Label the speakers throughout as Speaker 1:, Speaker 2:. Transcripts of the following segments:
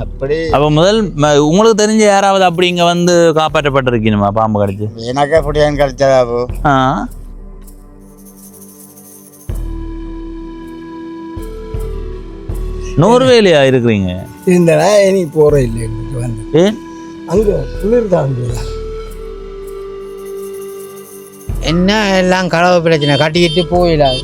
Speaker 1: அப்படி
Speaker 2: அப்ப முதல் உங்களுக்கு தெரிஞ்ச யாராவது அப்படி இங்க வந்து காப்பாற்றப்பட்டிருக்கீங்களா பாம்பு கடிச்சு?
Speaker 1: எனக்கு அப்படியான்னு கடிச்சதாபு.
Speaker 2: நோர்வேலியா இருக்கிறீங்க?
Speaker 3: இருந்தனா இனி போற இல்லை வந்து.
Speaker 2: ஏன்
Speaker 3: அங்க குளிர் தான்
Speaker 1: என்ன எல்லாம் களவு பிரச்சனை கட்டிக்கிட்டு போயிடாது.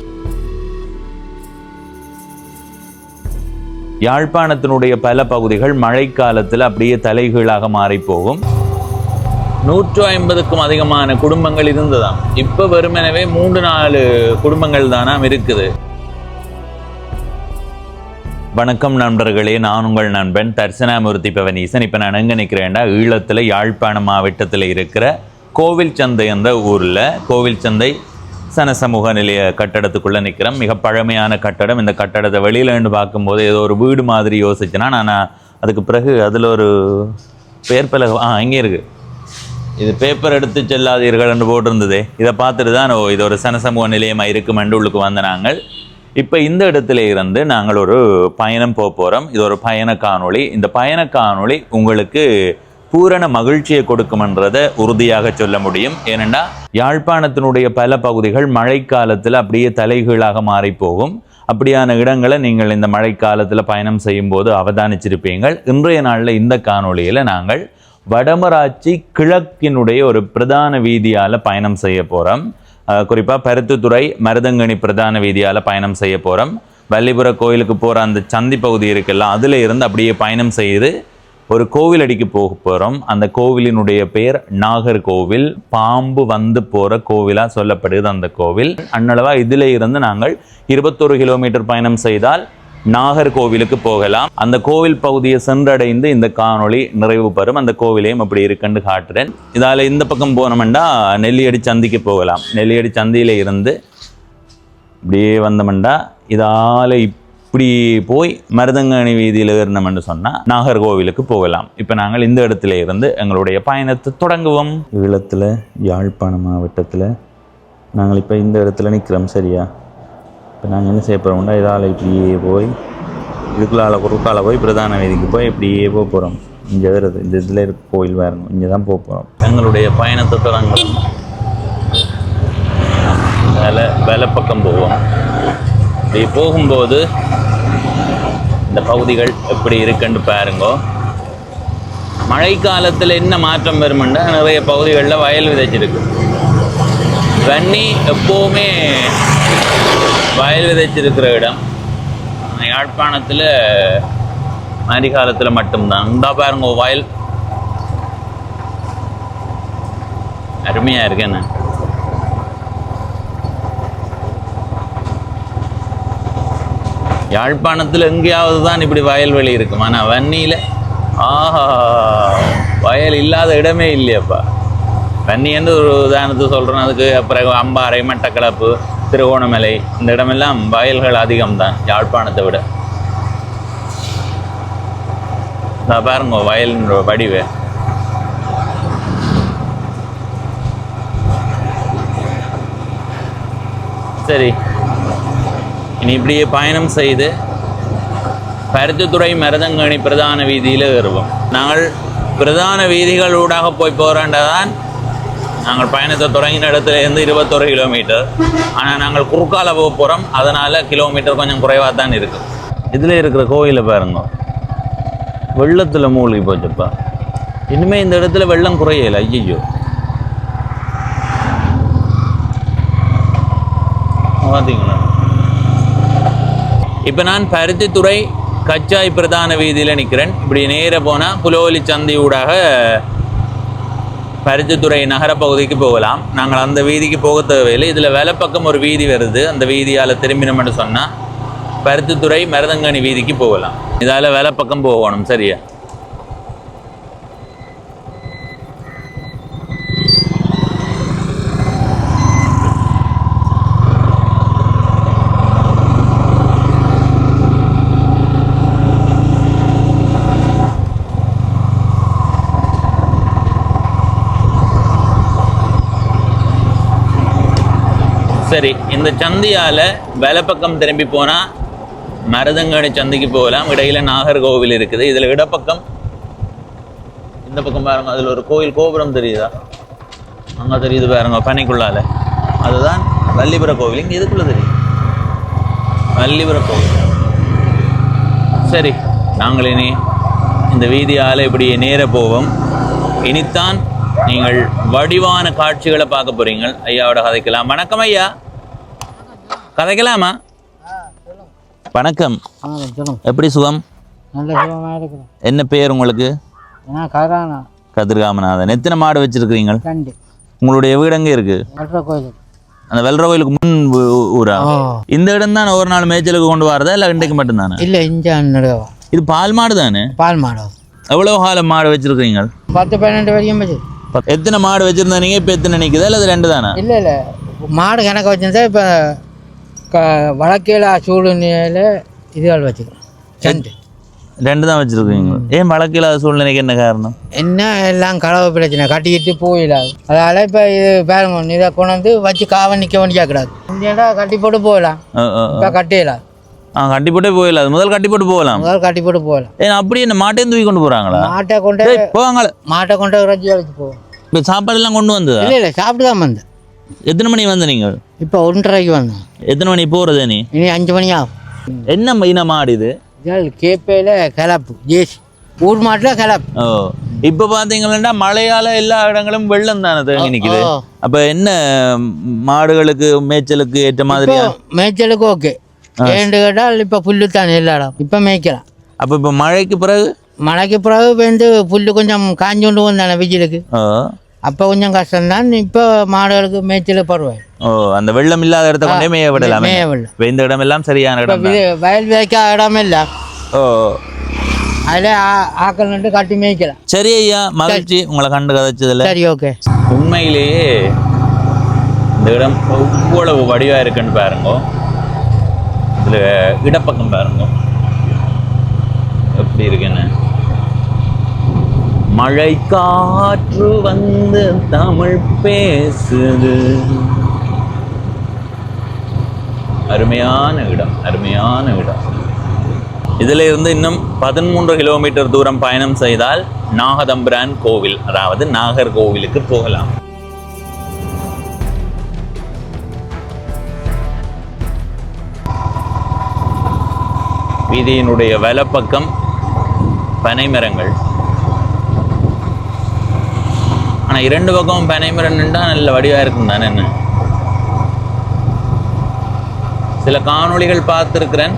Speaker 2: யாழ்ப்பாணத்தினுடைய பல பகுதிகள் மழைக்காலத்தில் அப்படியே தலைகீழாக மாறி போகும். 150க்கும் அதிகமான குடும்பங்கள் இருந்ததாம். இப்ப வெறுமனவே 3-4 குடும்பங்கள் தானாம் இருக்குது. வணக்கம் நண்பர்களே, நான் உங்கள் நண்பன் தர்சனாமூர்த்தி பவனீசன். இப்போ நான் எங்கே நிற்கிறேன்டா, ஈழத்தில் யாழ்ப்பாணம் மாவட்டத்தில் இருக்கிற கோவில் சந்தை அந்த ஊரில் கோவில் சந்தை சனசமூக நிலைய கட்டடத்துக்குள்ளே நிற்கிறேன். மிக பழமையான கட்டடம். இந்த கட்டடத்தை வெளியிலேருந்து பார்க்கும்போது ஏதோ ஒரு வீடு மாதிரி யோசிச்சுன்னா நான் அதுக்கு பிறகு அதில் ஒரு பேர் பலகை இங்கே இருக்குது. இது பேப்பர் எடுத்து செல்லாதீர்கள் என்று போட்டிருந்ததே. இதை பார்த்துட்டு தான் இது ஒரு சனசமூக நிலையமாக இருக்குமென்று உள்ளுக்கு வந்த நாங்கள். இப்போ இந்த இடத்துல இருந்து நாங்கள் ஒரு பயணம் போக போகிறோம். இது ஒரு பயண காணொளி. இந்த பயண காணொளி உங்களுக்கு பூரண மகிழ்ச்சியை கொடுக்கும்ன்றதை உறுதியாக சொல்ல முடியும். ஏனென்னா யாழ்ப்பாணத்தினுடைய பல பகுதிகள் மழைக்காலத்தில் அப்படியே தலைகீழாக மாறி போகும். அப்படியான இடங்களை நீங்கள் இந்த மழைக்காலத்தில் பயணம் செய்யும் போது அவதானிச்சிருப்பீங்கள். இன்றைய நாளில் இந்த காணொளியில் நாங்கள் வடமராட்சி கிழக்கினுடைய ஒரு பிரதான வீதியால் பயணம் செய்ய போகிறோம். குறிப்பாக பருத்தித்துறை மருதங்கனி பிரதான வீதியால் பயணம் செய்ய போகிறோம். வள்ளிபுர கோயிலுக்கு போகிற அந்த சந்தி பகுதி இருக்குல்ல, அதில் இருந்து அப்படியே பயணம் செய்து ஒரு கோவில் அடிக்கு போக போகிறோம். அந்த கோவிலினுடைய பேர் நாகர்கோவில். பாம்பு வந்து போகிற கோவிலாக சொல்லப்படுது அந்த கோவில். அன்னளவாக இதில் இருந்து நாங்கள் 21 கிலோமீட்டர் பயணம் செய்தால் நாகர்கோவிலுக்கு போகலாம். அந்த கோவில் பகுதியை சென்றடைந்து இந்த காணொளி நிறைவு பெறும். அந்த கோவிலையும் அப்படி இருக்குன்னு காட்டுறேன். இதால் இந்த பக்கம் போனோம்னா நெல்லியடி சந்திக்கு போகலாம். நெல்லியடி சந்தியில் இருந்து இப்படியே வந்தோம்னா இதால் இப்படி போய் மருதங்கனி வீதியில் ஏறினோம்னு சொன்னால் நாகர்கோவிலுக்கு போகலாம். இப்போ நாங்கள் இந்த இடத்துல இருந்து எங்களுடைய பயணத்தை தொடங்குவோம். ஈழத்தில் யாழ்ப்பாணம் மாவட்டத்தில் நாங்கள் இப்போ இந்த இடத்துல நிற்கிறோம். சரியா? இப்போ நாங்கள் என்ன செய்ய போகிறோம்னா இதால் இப்படியே போய் குறுக்கால போய் பிரதான வீதிக்கு போய் இப்படியே போக போகிறோம். இங்கே வருது இந்த இதில் இருக்க கோயில் வரணும். இங்கே தான் போக போகிறோம். எங்களுடைய பயணத்தை தொடங்குறோம். வேலை பக்கம் போவோம். இப்படி போகும்போது இந்த பகுதிகள் எப்படி இருக்குன்னு பாருங்கோ. மழைக்காலத்தில் என்ன மாற்றம் வருமெண்டா நிறைய பகுதிகளில் வயல் விதைச்சிருக்கு. வன்னி எப்போவுமே வயல் விதைச்சிருக்கிற இடம். யாழ்ப்பாணத்தில் மாரி காலத்தில் மட்டும்தான். உண்டா பாருங்க வயல் அருமையாக இருக்கு. என்ன யாழ்ப்பாணத்தில் எங்கேயாவது தான் இப்படி வயல்வெளி இருக்கும். ஆனால் வன்னியில் வயல் இல்லாத இடமே இல்லையப்பா. வன்னி என்று ஒரு உதாரணத்துக்கு சொல்கிறோம். அதுக்கு அப்புறம் அம்பாறை, மட்டக்களப்பு, திருகோணமலை இந்த இடமெல்லாம் வயல்கள் அதிகம்தான் யாழ்ப்பாணத்தை விட. நான் பாருங்க வயலின் வடிவே. சரி, இனி இப்படியே பயணம் செய்து பருத்தித்துறை மருதங்கனி பிரதான வீதியில் ஏறுவோம். நாங்கள் பிரதான வீதிகள் ஊடாக போய் போகிறேன்றதான் நாங்கள் பயணத்தை தொடங்கின இடத்துல இருந்து 21 கிலோமீட்டர். ஆனால் நாங்கள் குறுக்கால போக போகிறோம். அதனால் கிலோமீட்டர் கொஞ்சம் குறைவாக தான் இருக்குது. இதில் இருக்கிற கோயிலை பாருங்க, வெள்ளத்தில் மூழ்கி போச்சுப்பா. இனிமேல் இந்த இடத்துல வெள்ளம் குறையலை. ஐயோ, பார்த்தீங்களா? இப்போ நான் பருத்தித்துறை கச்சாய் பிரதான வீதியில் நிற்கிறேன். இப்படி நேர போனால் புலோலி சந்தி ஊடாக பருத்தித்துறை நகரப்பகுதிக்கு போகலாம். நாங்கள் அந்த வீதிக்கு போக தேவையில்லை. இதில் வலப்பக்கம் ஒரு வீதி வருது. அந்த வீதியால் திரும்பினோம்னு சொன்னால் பருத்தித்துறை மருதங்கனி வீதிக்கு போகலாம். இதால் வலப்பக்கம் போகணும். சரியா? சரி, இந்த சந்தியால் வலப்பக்கம் திரும்பி போனால் மருதங்கணி சந்தைக்கு போகலாம். இடையில நாகர்கோவில் இருக்குது. இதில் இடப்பக்கம் இந்த பக்கம் பாருங்க, அதில் ஒரு கோயில் கோபுரம் தெரியுதா? அங்கே தெரியுது பாருங்க, பனைக்குள்ளால. அதுதான் வள்ளிபுர கோவில். இங்கே இதுக்குள்ள தெரியும் வள்ளிபுர கோவில். சரி, நாங்கள் இனி இந்த வீதியால் இப்படி நேர போவோம். இனித்தான் நீங்கள் வடிவான காட்சிகளை பார்க்க போறீங்க. ஐயாவோட கதைக்கலாம். வணக்கம் ஐயா, கதைக்கலாமா? வணக்கம். எப்படி சுகம்?
Speaker 1: நல்ல சுகமாக இருக்கிறோம்.
Speaker 2: என்ன பேர் உங்களுக்கு? கதிர்காமநாதன். எத்தனை மாடு வச்சிருக்கிறீங்க? உங்களுடைய வீடு எங்கே இருக்கு? அந்த வெள்ளர கோயிலுக்கு முன் ஊரா? இந்த இடம் தான் ஒரு நாள் மேய்ச்சலுக்கு கொண்டு வரதா இல்லை இன்றைக்கு மட்டும்தானே?
Speaker 1: இல்லை, இஞ்சா.
Speaker 2: இது பால் மாடு தானே?
Speaker 1: பால் மாடு.
Speaker 2: எவ்வளோ காலம் மாடு வச்சிருக்கீங்க?
Speaker 1: 10-12 வரைக்கும் வச்சு.
Speaker 2: எத்தனை மாடு வச்சிருந்தா நீங்க? இப்போ எத்தனை நிற்குதா இல்லை 2 தானே?
Speaker 1: இல்லை இல்லை, மாடு கணக்கு வச்சிருந்தா இப்போ வழக்கையில் சூழ்நிலையில் இதுகள் வச்சுக்கிறோம்.
Speaker 2: 2 தான் வச்சிருக்கீங்க. ஏன் வழக்கில்லாத சூழ்நிலைக்கு என்ன காரணம்?
Speaker 1: என்ன எல்லாம் களவு பிரச்சனை, கட்டிக்கிட்டு போயிடாது. அதனால் இப்போ இது பாருங்க, இதை கொண்டு வந்து வச்சு காவல் நிற்க வேண்டியாக்கூடாது. இந்த இடம் கட்டி போட்டு போகலாம். இப்போ கட்டிடலாம்.
Speaker 2: கட்டி போட்டே போயிடலாம். முதல் கட்டி போட்டு போகலாம்.
Speaker 1: கட்டி போட்டு போகலாம்.
Speaker 2: ஏன் அப்படி என்ன மாட்டையும் தூக்கி கொண்டு போகிறாங்களா?
Speaker 1: மாட்டை கொண்டு
Speaker 2: போவாங்களா?
Speaker 1: மாட்டை கொண்டு ரஜி அழைச்சி போவோம்.
Speaker 2: இப்போ சாப்பாடுலாம் கொண்டு வந்ததா?
Speaker 1: இல்லை இல்லை, சாப்பிட்டு தான் வந்தேன்.
Speaker 2: எத்தனை மணி வந்த நீங்கள்?
Speaker 1: இப்போ 1:30க்கு வந்தேன்.
Speaker 2: எத்தனை மணி போகிறது? நீ
Speaker 1: இனி 5 மணி ஆகும்.
Speaker 2: என்ன இன மாடு இது?
Speaker 1: கேப்பையில் கிளப்பு ஜேசி, ஊர் மாட்டில் கிளப்பு.
Speaker 2: ஓ, இப்போ பார்த்தீங்கன்னா மழையால் எல்லா இடங்களும் வெள்ளம் தானே தேங்கி நிற்குது. அப்போ என்ன மாடுகளுக்கு மேய்ச்சலுக்கு ஏற்ற மாதிரியா?
Speaker 1: மேய்ச்சலுக்கு ஓகே. ஏன்னு கேட்டால் இப்போ புல்லு தானே எல்லா இடம், இப்போ மேய்க்கலாம்.
Speaker 2: அப்போ இப்போ மழைக்கு பிறகு வந்து புல்லு கொஞ்சம் காஞ்சி கொண்டு வந்தானே வெயிலுக்கு. அப்போ கொஞ்சம் கஷ்டம்தான். இப்போ மாடுகளுக்கு மேய்ச்சல் பருவாய். ஓ, அந்த வெள்ளம் இல்லாத இடத்த கொண்டே மேய விடலாம். இந்த இடம் எல்லாம் சரியான இடம்.
Speaker 1: வயல் வேய்க்க இடம் இல்லை.
Speaker 2: ஓ,
Speaker 1: அதில் ஆக்கள் நட்டு கட்டி மேய்க்கலாம்.
Speaker 2: சரி ஐயா, மகிழ்ச்சி உங்களை கண்டு கதைச்சதில்ல.
Speaker 1: சரி, ஓகே.
Speaker 2: உண்மையிலேயே இந்த இடம் எவ்வளவு வடிவாக இருக்குன்னு பாருங்க. இதில் இடப்பக்கம் பாருங்க எப்படி இருக்குன்னு. மழை காற்று வந்து தமிழ் பேசுது. அருமையான இடம், அருமையான இடம். இதில் இருந்து இன்னும் 13 கிலோமீட்டர் தூரம் பயணம் செய்தால் நாகதம்பிரான் கோவில், அதாவது நாகர்கோவிலுக்கு போகலாம். வீதியினுடைய வலப்பக்கம் பனை மரங்கள். ஆனால் 2 பக்கமும் பனை மரம் நின்றா நல்ல வடிவாக இருக்கும் தானே. என்ன சில காணொளிகள் பார்த்துருக்கிறேன்.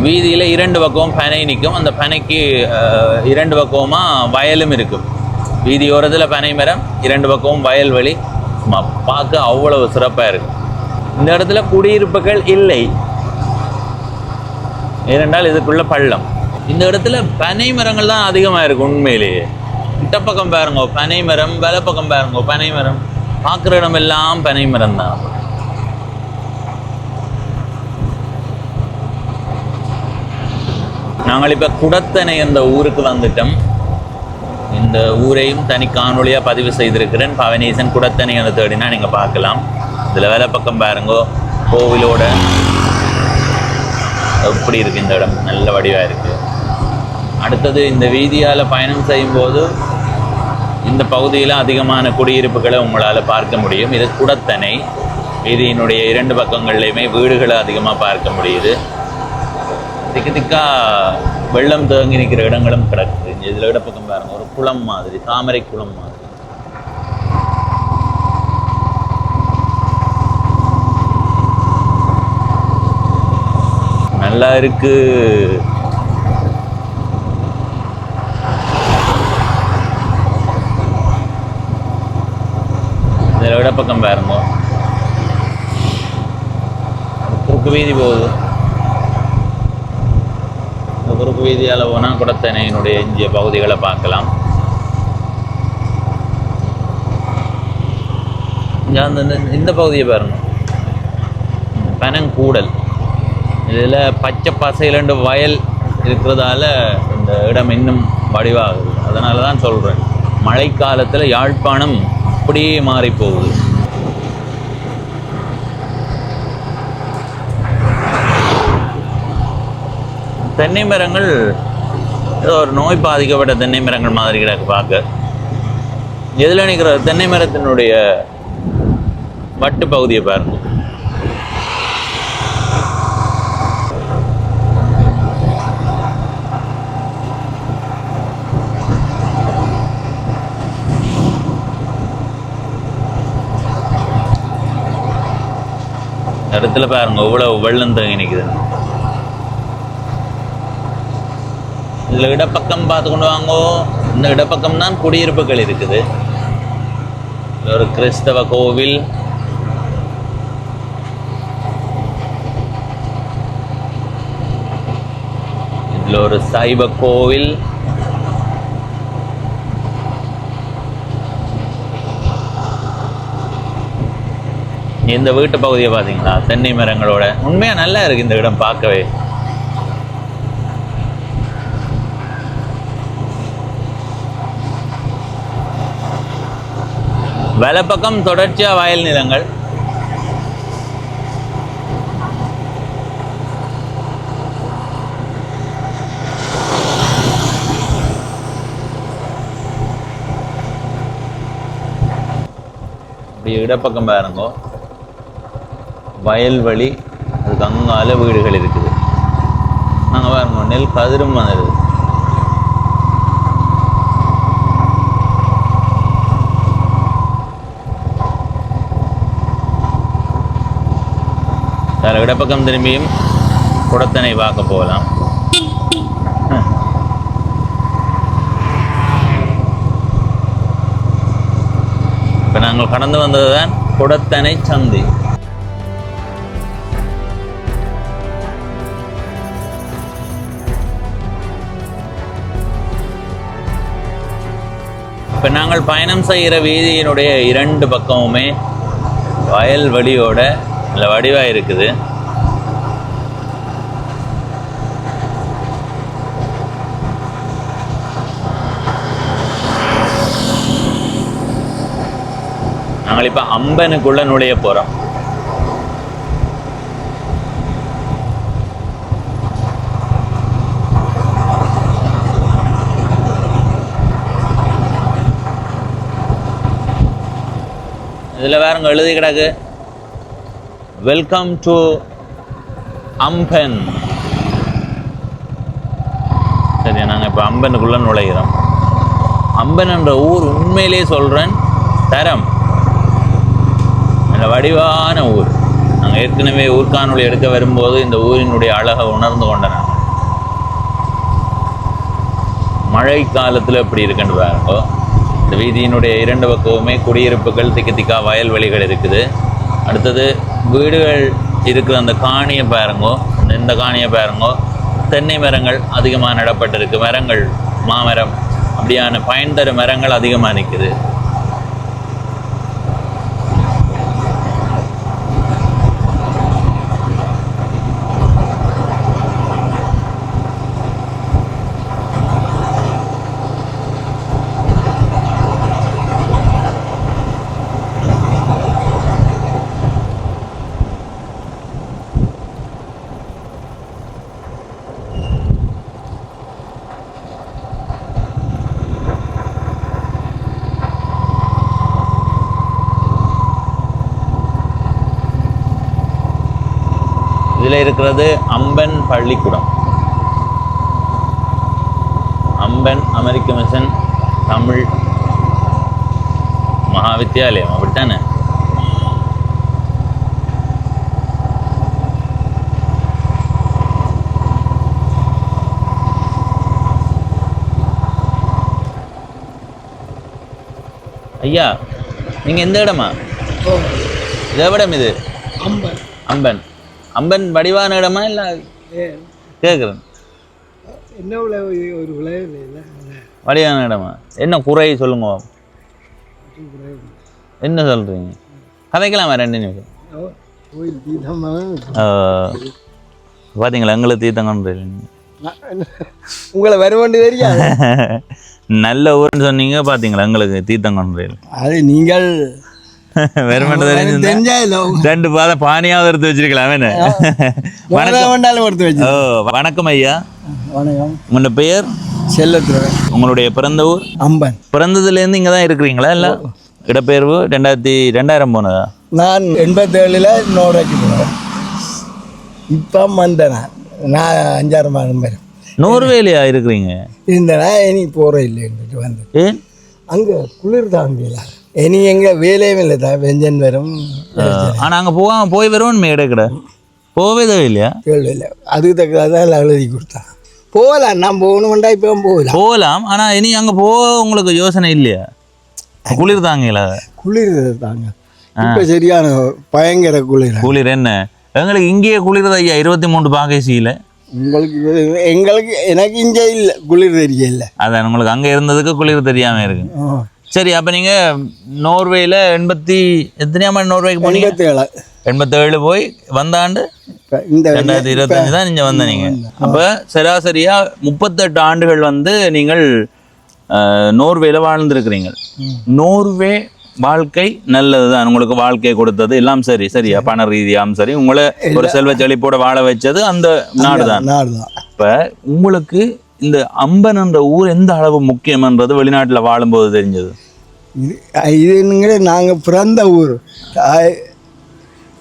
Speaker 2: வீதியில் 2 பக்கமும் பனை நிற்கும். அந்த பனைக்கு 2 பக்கமாக வயலும் இருக்கும். வீதியோரத்தில் பனை மரம், 2 பக்கமும் வயல்வெளி. பார்க்க அவ்வளவு சிறப்பாக இருக்கும். இந்த இடத்துல குடியிருப்புகள் இல்லை, ஏனென்றால் இதுக்குள்ள பள்ளம். இந்த இடத்துல பனை மரங்கள் தான் அதிகமாக இருக்கும். உண்மையிலேயே இடப்பக்கம் பாருங்க பனை மரம், வலப்பக்கம் பாருங்க பனை மரம். பார்க்குற இடம் எல்லாம் பனை மரம் தான். நாங்கள் இப்போ குடத்தனை என்ற ஊருக்கு வந்துட்டோம். இந்த ஊரையும் தனி காணொலியாக பதிவு செய்திருக்கிறேன். பவனீசன் குடத்தனை என்று தேடினா நீங்கள் பார்க்கலாம். இதில் வலப்பக்கம் பாருங்க கோவிலோட எப்படி இருக்குது இந்த இடம், நல்ல வடிவாக இருக்குது. அடுத்தது இந்த வீதியால் பயணம் செய்யும்போது இந்த பகுதியில் அதிகமான குடியிருப்புகளை உங்களால் பார்க்க முடியும். இது குடத்தனை. வீதியினுடைய 2 பக்கங்கள்லையுமே வீடுகளை அதிகமாக பார்க்க முடியுது. திக்கு திக்கா வெள்ளம் தேங்கி நிற்கிற இடங்களும் கிடக்குது. இதில் இடப்பக்கம் பாருங்க, ஒரு குளம் மாதிரி, தாமரை குளம் மாதிரி. நல்லா இருக்கு. இதில் இடப்பக்கம் பாருங்க, குறுக்கு வீதி போகுது. இந்த குறுக்கு வீதியால் போனால் குடத்தனையினுடைய இந்திய பகுதிகளை பார்க்கலாம். இந்த பகுதியை பாருங்க, பனங்கூடல். இதில் பச்சை பசையிலண்டு வயல் இருக்கிறதால இந்த இடம் இன்னும் வடிவாகுது. அதனால தான் சொல்கிறேன், மழைக்காலத்தில் யாழ்ப்பாணம் அப்படியே மாறி போகுது. தென்னை மரங்கள் ஏதோ ஒரு நோய் பாதிக்கப்பட்ட தென்னை மரங்கள் மாதிரி கிடக்கு பார்க்க. எதில் நிற்கிற தென்னை மரத்தினுடைய வட்டு பகுதியை பாருங்க. இடத்துல பாருங்க இவ்வளவு வெள்ளம் தங்கி நிற்குது. இதுல இடப்பக்கம் பார்த்து கொண்டு வாங்கோ. இந்த இடப்பக்கம் தான் குடியிருப்புகள் இருக்குது. ஒரு கிறிஸ்தவ கோவில், இதுல ஒரு சைவ கோவில், இந்த வீட்டு பகுதியை பார்த்தீங்களா தென்னை மரங்களோட. உண்மையா நல்லா இருக்கு இந்த இடம் பார்க்கவே. வலப்பக்கம் தொடர்ச்சியா வயல் நிலங்கள். இப்படி இடப்பக்கம் பாருங்க வயல்வெளி, அதுக்கு அங்கால வீடுகள் இருக்குது. நாங்கள் பாருங்க நெல் கதிரும் வந்துடுது. அதில் இடப்பக்கம் திரும்பியும் குடத்தனை பார்க்க போகலாம். இப்போ நாங்கள் கடந்து வந்தது தான் குடத்தனை சந்தை. இப்போ நாங்கள் பயணம் செய்கிற வீதியினுடைய 2 பக்கமுமே வயல்வெளியோட நல்ல வடிவாக இருக்குது. நாங்கள் இப்போ அம்பனுக்குள்ள நுழைய போகிறோம். இதில் வேறங்க எழுதி கிடக்கு வெல்கம் டு அம்பன். சரி, நாங்கள் இப்போ அம்பனுக்குள்ள நுழைகிறோம். அம்பன் என்ற ஊர் உண்மையிலேயே சொல்கிறேன் தரம் நல்ல வடிவான ஊர். நாங்கள் ஏற்கனவே ஊர்காணொலி எடுக்க வரும்போது இந்த ஊரினுடைய அழகை உணர்ந்து கொண்டேன். மழை காலத்தில் எப்படி இருக்குன்னு பாருங்கோ. இந்த வீதியினுடைய 2 பக்கமுமே குடியிருப்புகள், திக்கு திக்கா வயல்வெளிகள் இருக்குது. அடுத்தது வீடுகள் இருக்கிற அந்த காணியை பாருங்கோ. இந்த காணியை பாருங்கோ. தென்னை மரங்கள் அதிகமாக நடப்பட்டிருக்கு. மரங்கள், மாமரம், அப்படியான பயன் தரும் மரங்கள் அதிகமாக நிற்குது. இதில் இருக்கிறது அம்பன் பள்ளிக்கூடம். அம்பன் அமெரிக்க மிஷன் தமிழ் மகாவித்யாலயம், அப்படித்தானே? ஐயா, நீங்கள் எந்த இடமா? இது இடம் இது அம்பன். அம்பன் அம்பன் வடிவான இடமா இல்லை? கேட்குறேன்.
Speaker 3: என்ன ஒரு
Speaker 2: வடிவான இடமா? என்ன குறை சொல்லுங்க. என்ன சொல்கிறீங்க? கதைக்கலாமா 2 நிமிஷம்? பார்த்தீங்களா, எங்களை தீர்த்தங்கன்ற
Speaker 3: உங்களை வருவோண்டு தெரியாது.
Speaker 2: நல்ல ஊர்னு சொன்னீங்க, பார்த்தீங்களா எங்களுக்கு தீர்த்தங்கன்ற.
Speaker 3: அது நீங்கள்
Speaker 2: வெறுமண்டு தெரிஞ்சிருந்தா
Speaker 3: தெரிஞ்சா இல்லை
Speaker 2: ரெண்டு பாதம் பானியாவது எடுத்து வச்சிருக்கலாம் என்ன
Speaker 3: வேண்டாலும் எடுத்து வச்சு.
Speaker 2: ஓ வணக்கம் ஐயா.
Speaker 3: வணக்கம்.
Speaker 2: உங்களோட பெயர்?
Speaker 3: செல்லத்துறை.
Speaker 2: உங்களுடைய பிறந்த ஊர்?
Speaker 3: அம்பன்.
Speaker 2: பிறந்ததுலேருந்து இங்கே தான் இருக்கிறீங்களா? இல்லை இடப்பெயர்வு 2000 போனதா?
Speaker 3: நான் 87 நோர்வேக்கு போனேன். இப்போ வந்தேன். நான் 5-6 மாதம் பேர்
Speaker 2: நோர்வேலியா இருக்கிறீங்க?
Speaker 3: இருந்தேனா இனி போகிற இல்லைன்ட்டு வந்து.
Speaker 2: ஏன்?
Speaker 3: அங்கே குளிர் தாங்கல. இனி எங்கள் வேலையும் இல்லை தான் வெஞ்சன் வரும்.
Speaker 2: ஆனால் அங்கே போய் வருவோம் இடைக்கிட போவே இல்லையா?
Speaker 3: கேள்வி இல்லை. அதுக்கு தக்கதான் எழுதி கொடுத்தான். போகலாம். நான் போகணுமெண்டா இப்போ
Speaker 2: போகலாம். ஆனால் இனி அங்கே உங்களுக்கு யோசனை இல்லையா? குளிர் தாங்கல.
Speaker 3: குளிர் தாங்க இப்போ சரியான பயங்கர குளிர்
Speaker 2: என்ன எங்களுக்கு இங்கேயே குளிர் ஐயா 23 பாகைசியில்.
Speaker 3: எங்களுக்கு எனக்கு இங்கே இல்லை குளிர் தெரியல.
Speaker 2: அதான் உங்களுக்கு அங்கே இருந்ததுக்கு குளிர் தெரியாமல் இருக்கு. சரி, அப்போ நீங்கள் நோர்வேயில் எத்தனையாம் நோர்வேக்கு போனீங்க? 87 போய் வந்தாண்டு 2025 தான் நீங்கள் வந்த நீங்கள். அப்போ சராசரியாக 38 ஆண்டுகள் நீங்கள் நோர்வேயில் வாழ்ந்துருக்கிறீங்க. நோர்வே வாழ்க்கை நல்லது தான். உங்களுக்கு வாழ்க்கையை கொடுத்தது எல்லாம் சரியா பண ரீதியாகவும் சரி, உங்களை ஒரு செல்வ செழிப்போட வாழ வச்சது அந்த நாடு தான். இப்போ உங்களுக்கு இந்த அம்பன் என்ற ஊர் எந்த அளவு முக்கியம்ன்றது வெளிநாட்டில் வாழும்போது தெரிஞ்சது?
Speaker 3: இது நாங்கள் பிறந்த ஊர்.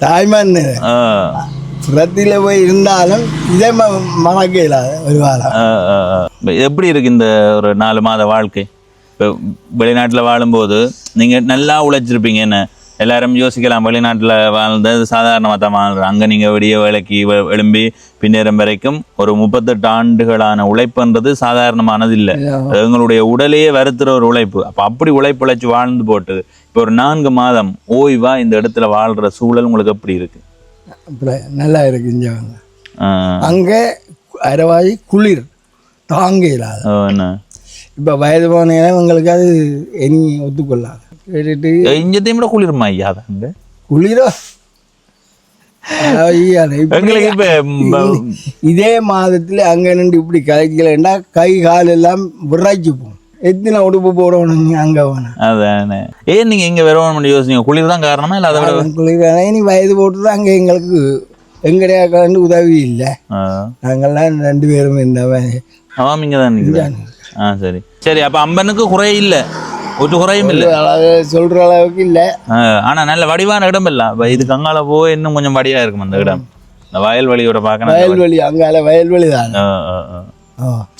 Speaker 3: தாய்மண் புறத்தில் போய் இருந்தாலும் இதே மறக்கல ஒரு வாரம்.
Speaker 2: எப்படி இருக்கு இந்த ஒரு 4 மாத வாழ்க்கை? இப்போ வெளிநாட்டில் வாழும்போது நீங்கள் நல்லா உழைச்சிருப்பீங்க. என்ன எல்லாரும் யோசிக்கலாம், வெளிநாட்டில் வாழ்ந்தது சாதாரணமாக தான் வாழ்றேன். அங்கே நீங்கள் விடிய வேலைக்கு எழும்பி பின்னேறம் வரைக்கும் ஒரு 38 ஆண்டுகளான உழைப்புன்றது சாதாரணமானது இல்லை. எங்களுடைய உடலையே வருத்துற ஒரு உழைப்பு. அப்படி உழைச்சு வாழ்ந்து போட்டு இப்போ ஒரு 4 மாதம் ஓய்வா இந்த இடத்துல வாழ்கிற சூழல் உங்களுக்கு எப்படி இருக்கு?
Speaker 3: நல்லா இருக்கு. இங்கே அங்கே அரவாய் குளிர் தாங்க இல்லாத.
Speaker 2: என்ன
Speaker 3: இப்போ வயது போன உங்களுக்கு அது இனி ஒத்துக்கொள்ளாது. கேட்டுட்டு
Speaker 2: இங்கத்தையும் கூட குளிருமா ஐயா? அதான்
Speaker 3: குளிரோ இதே மாதத்துல அங்க நின்று இப்படி கலைக்கலன்னா கை கால் எல்லாம் விரைச்சு போகும். எத்தனை உடுப்பு போடணும் அங்க போனேன்.
Speaker 2: அதானே. ஏன் நீங்க இங்க வரணும் யோசிங்க? குளிர் தான் காரணமா? இல்லை அதை விட
Speaker 3: குளிர் இனி வயது போட்டுதான் அங்க எங்களுக்கு எங்கடையா கலந்து உதவி இல்லை. நாங்கள்லாம் 2 பேரும் இருந்தவன்.
Speaker 2: ஆமாம், இங்கே தான். சரி சரி. அப்போ அம்பனுக்கு குறை இல்லை, ஒரு குறையும் இல்லை
Speaker 3: சொல்ற அளவுக்கு இல்லை.
Speaker 2: ஆனால் நல்ல வடிவான இடம் இல்லை. இதுக்கு அங்கால போய் இன்னும் கொஞ்சம் வடிவாக இருக்கும் அந்த இடம். இந்த வயல்வெளியோட பார்க்கணும்.
Speaker 3: வயல்வெளி அங்கால வயல்வெளி தான்.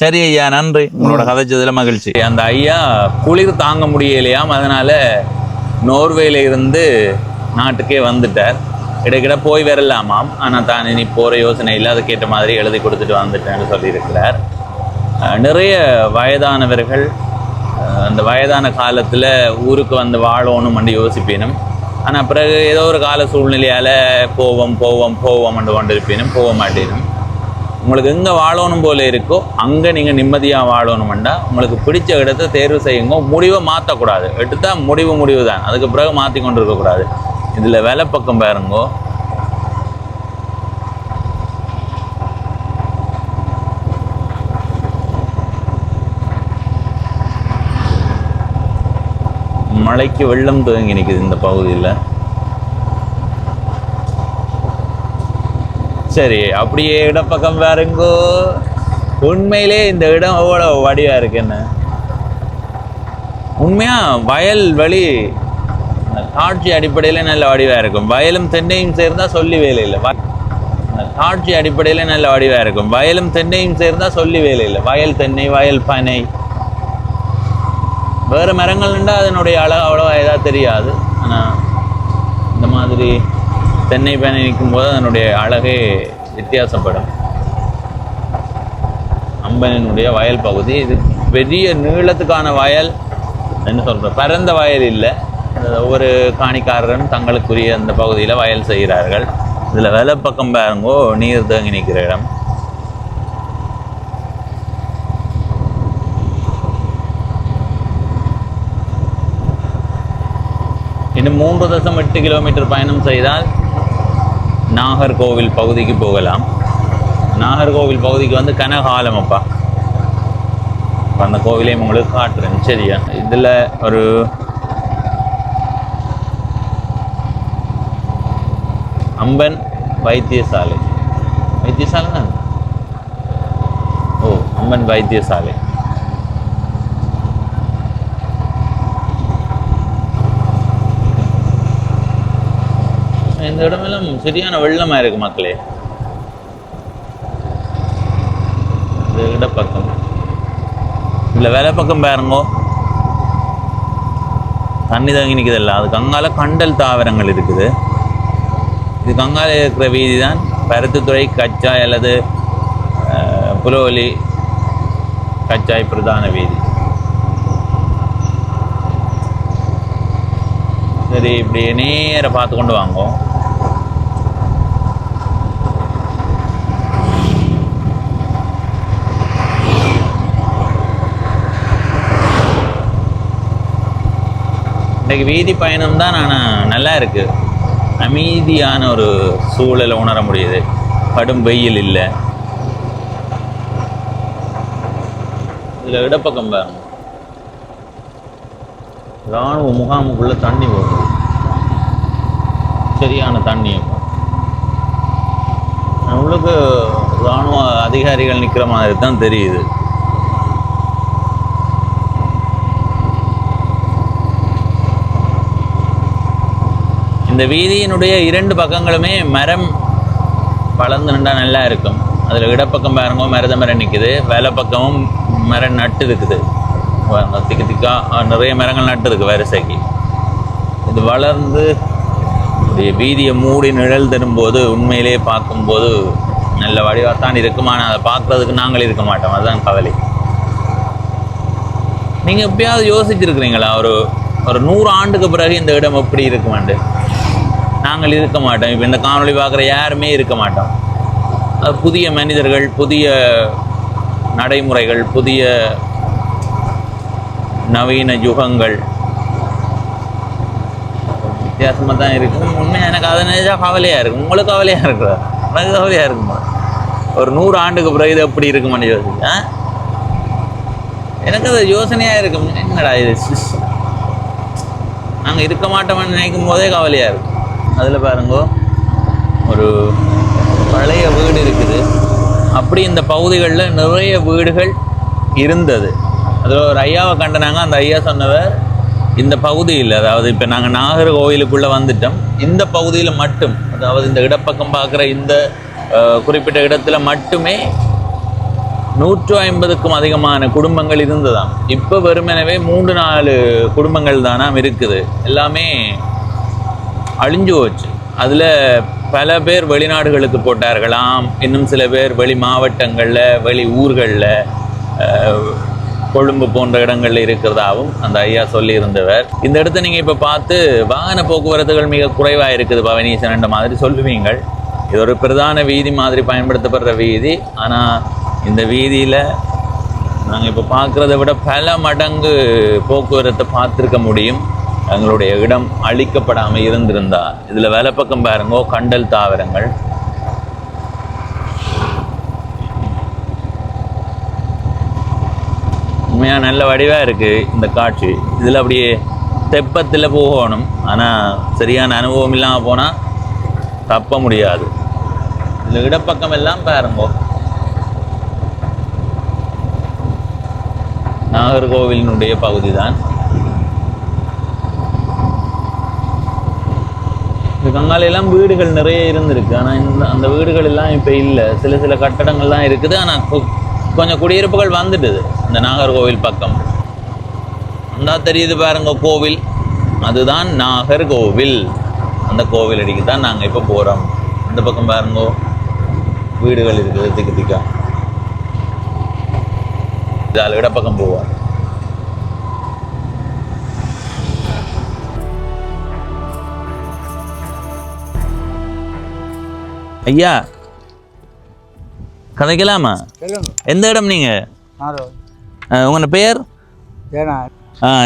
Speaker 2: சரி ஐயா, நன்றி. உங்களோட கதைச்சதுல மகிழ்ச்சி. அந்த ஐயா குளிர் தாங்க முடியலையாம், அதனால நோர்வேல இருந்து நாட்டுக்கே வந்துட்டார். இடைக்கிட போய் வரலாமாம், ஆனால் தான் இனி போகிற யோசனை இல்லை, அதுக்கேற்ற மாதிரி எழுதி கொடுத்துட்டு வந்துட்டேன்னு சொல்லியிருக்கிறார். நிறைய வயதானவர்கள் அந்த வயதான காலத்தில் ஊருக்கு வந்து வாழணும்னு யோசிப்பினும், ஆனால் பிறகு ஏதோ ஒரு கால சூழ்நிலையால் போவோம்னு கொண்டிருப்பினும் போக மாட்டேனும். உங்களுக்கு எங்கே வாழணும் போல இருக்கோ அங்கே நீங்கள் நிம்மதியாக வாழணுமெண்டா உங்களுக்கு பிடிச்ச இடத்தை தேர்வு செய்யுங்க. முடிவை மாற்றக்கூடாது. எடுத்தால் முடிவு தான், அதுக்கு பிறகு மாற்றி கொண்டு இருக்கக்கூடாது. இதில் வேலை பக்கம் பாருங்கோ. மழைக்கு வெள்ளம் தேங்கி நிற்குது இந்த பகுதியில். சரி, அப்படியே இடப்பக்கம் பாருங்கோ. உண்மையிலே இந்த இடம் எவ்வளோ வடிவாக இருக்கு. என்ன உண்மையா வயல்வெளி காட்சி அடிப்படையில் நல்ல வடிவாக இருக்கும். வயலும் தென்னையும் சேர்ந்தால் சொல்லி வேலை இல்லை. காட்சி அடிப்படையில் நல்ல வடிவாக இருக்கும். வயலும் தென்னையும் சேர்ந்தால் சொல்லி வேலை இல்லை. வயல் தென்னை, வயல் பனை, வேறு மரங்கள்ண்டா அதனுடைய அழகு அவ்வளோ இதாக தெரியாது. ஆனால் இந்த மாதிரி தென்னை பனை நிற்கும் போது அதனுடைய அழகே வித்தியாசப்படும். அம்பனினுடைய வயல் பகுதி இது. பெரிய நீளத்துக்கான வயல் என்ன சொல்கிறேன், பரந்த வயல் இல்லை. ஒவ்வொரு காணிக்காரரும் தங்களுக்குரிய அந்த பகுதியில் வயல் செய்கிறார்கள். இதில் வெலை பக்கம் பாருங்கோ, நீர் தேங்கி நிற்கிற இடம். இன்னும் 3.8 கிலோமீட்டர் பயணம் செய்தால் நாகர்கோவில் பகுதிக்கு போகலாம். நாகர்கோவில் பகுதிக்கு வந்து கனகாலம் அப்பா, அந்த கோவிலையும் உங்களுக்கு காட்டுறேன். சரியா, இதில் ஒரு அம்பன் வைத்தியசாலை. வைத்தியசாலை தான். ஓ, அம்பன் வைத்தியசாலை. இந்த இடமெல்லாம் சரியான வெள்ளமா இருக்கு மக்களே. இந்த இடப்பக்கம் இல்லை வேலை பக்கம் பாருங்கோ, தண்ணி தங்கி நிற்குதில்ல. அதுக்கு அங்கால கண்டல் தாவரங்கள் இருக்குது. இதுக்கு அங்கால இருக்கிற வீதி தான் பருத்தித்துறை கச்சாய் அல்லது புலோலி கச்சாய் பிரதான வீதி. சரி, இப்படி நேர பார்த்து கொண்டு வாங்கோ. இன்றைக்கு வீதி பயணம் தான் நல்லா இருக்கு. அமைதியான ஒரு சூழலை உணர முடியுது. கடும் வெயில் இல்லை. இதில் இடப்பக்கம் பாருங்க, இராணுவ முகாமுக்குள்ள தண்ணி போகுது. சரியான தண்ணி. உள்ளுக்கு இராணுவ அதிகாரிகள் நிற்கிற மாதிரி தான் தெரியுது. இந்த வீதியினுடைய 2 பக்கங்களுமே மரம் வளர்ந்து நின்றா நல்லா இருக்கும். அதில் இடப்பக்கம் பாருங்க மரத மரம் நிற்குது, வேலை பக்கமும் மரம் நட்டு இருக்குது. திக்கு திக்கா நிறைய மரங்கள் நட்டு இருக்கு வரிசைக்கு. இது வளர்ந்து வீதியை மூடி நிழல் தரும்போது உண்மையிலே பார்க்கும்போது நல்ல வடிவாகத்தான் இருக்கும். ஆனால் அதை பார்க்குறதுக்கு நாங்கள் இருக்க மாட்டோம். அதுதான் கவலை. நீங்கள் எப்பயாவது யோசிச்சிருக்கிறீங்களா, ஒரு 100 ஆண்டுக்கு பிறகு இந்த இடம் எப்படி இருக்குமாண்டு? நாங்கள் இருக்க மாட்டோம். இப்போ இந்த காணொளி பார்க்குற யாருமே இருக்க மாட்டோம். அது புதிய மனிதர்கள், புதிய நடைமுறைகள், புதிய நவீன யுகங்கள் வித்தியாசமாக தான் இருக்கும். உண்மையாக எனக்கு அதை நினைச்சா கவலையாக இருக்கும். உங்களுக்கு கவலையாக இருக்குதா? எனக்கு கவலையாக இருக்குமா? ஒரு 100 ஆண்டுக்கு பிறகு இது எப்படி இருக்குமான்னு யோசிச்சு எனக்கு அது யோசனையாக இருக்கும். என்னடா இது, நாங்கள் இருக்க மாட்டோம்னு நினைக்கும் போதே கவலையாக இருக்கும். அதில் பாருங்கோ, ஒரு பழைய வீடு இருக்குது. அப்படி இந்த பகுதிகளில் நிறைய வீடுகள் இருந்தது. அதில் ஒரு ஐயாவை கண்டனாங்க. அந்த ஐயா சொன்னவர், இந்த பகுதியில், அதாவது இப்போ நாங்கள் நாகர்கோவிலுக்குள்ளே வந்துட்டோம், இந்த பகுதியில் மட்டும், அதாவது இந்த இடப்பக்கம் பார்க்குற இந்த குறிப்பிட்ட இடத்துல மட்டுமே 150க்கும் அதிகமான குடும்பங்கள் இருந்ததாம். இப்போ வெறுமெனவே 3-4 குடும்பங்கள் தானாம் இருக்குது. எல்லாமே அழிஞ்சு போச்சு. அதில் பல பேர் வெளிநாடுகளுக்கு போட்டார்களாம். இன்னும் சில பேர் வெளி மாவட்டங்களில், வெளி ஊர்களில், கொழும்பு போன்ற இடங்களில் இருக்கிறதாகவும் அந்த ஐயா சொல்லியிருந்தவர். இந்த இடத்த நீங்கள் இப்போ பார்த்து வாகன போக்குவரத்துகள் மிக குறைவாக இருக்குது பவனீசன் மாதிரி சொல்லுவீங்கள். இது ஒரு பிரதான வீதி மாதிரி பயன்படுத்தப்படுற வீதி. ஆனால் இந்த வீதியில் நாங்கள் இப்போ பார்க்குறத விட பல மடங்கு போக்குவரத்தை பார்த்துருக்க முடியும். எங்களுடைய இடம் அழிக்கப்படாமல் இருந்திருந்தா. இதில் வேலை பக்கம் பாருங்கோ, கண்டல் தாவரங்கள். உண்மையாக நல்ல வடிவாக இருக்குது இந்த காட்சி. இதில் அப்படியே தெப்பத்தில் போகணும். ஆனால் சரியான அனுபவம் இல்லாமல் போனால் தப்ப முடியாது. இதில் இடப்பக்கம் எல்லாம் பாருங்கோ, நாகர்கோவிலினுடைய பகுதி தான். இந்த கங்காலையெல்லாம் வீடுகள் நிறைய இருந்திருக்கு. ஆனால் அந்த வீடுகள் எல்லாம் இப்போ இல்லை. சில கட்டடங்கள்லாம் இருக்குது. ஆனால் கொஞ்சம் குடியிருப்புகள் வந்துடுது இந்த நாகர்கோவில் பக்கம். அந்த தெரியுது பாருங்க கோவில், அதுதான் நாகர்கோவில். அந்த கோவில் அடிக்கு தான் நாங்கள் இப்போ போகிறோம். இந்த பக்கம் பாருங்கோ வீடுகள் இருக்குது திக்கு திக்கா. இதால் இடப்பக்கம் போவார். ஐயா கதைக்கலாமா? எந்த இடம் நீங்க? உங்களோட பெயர்?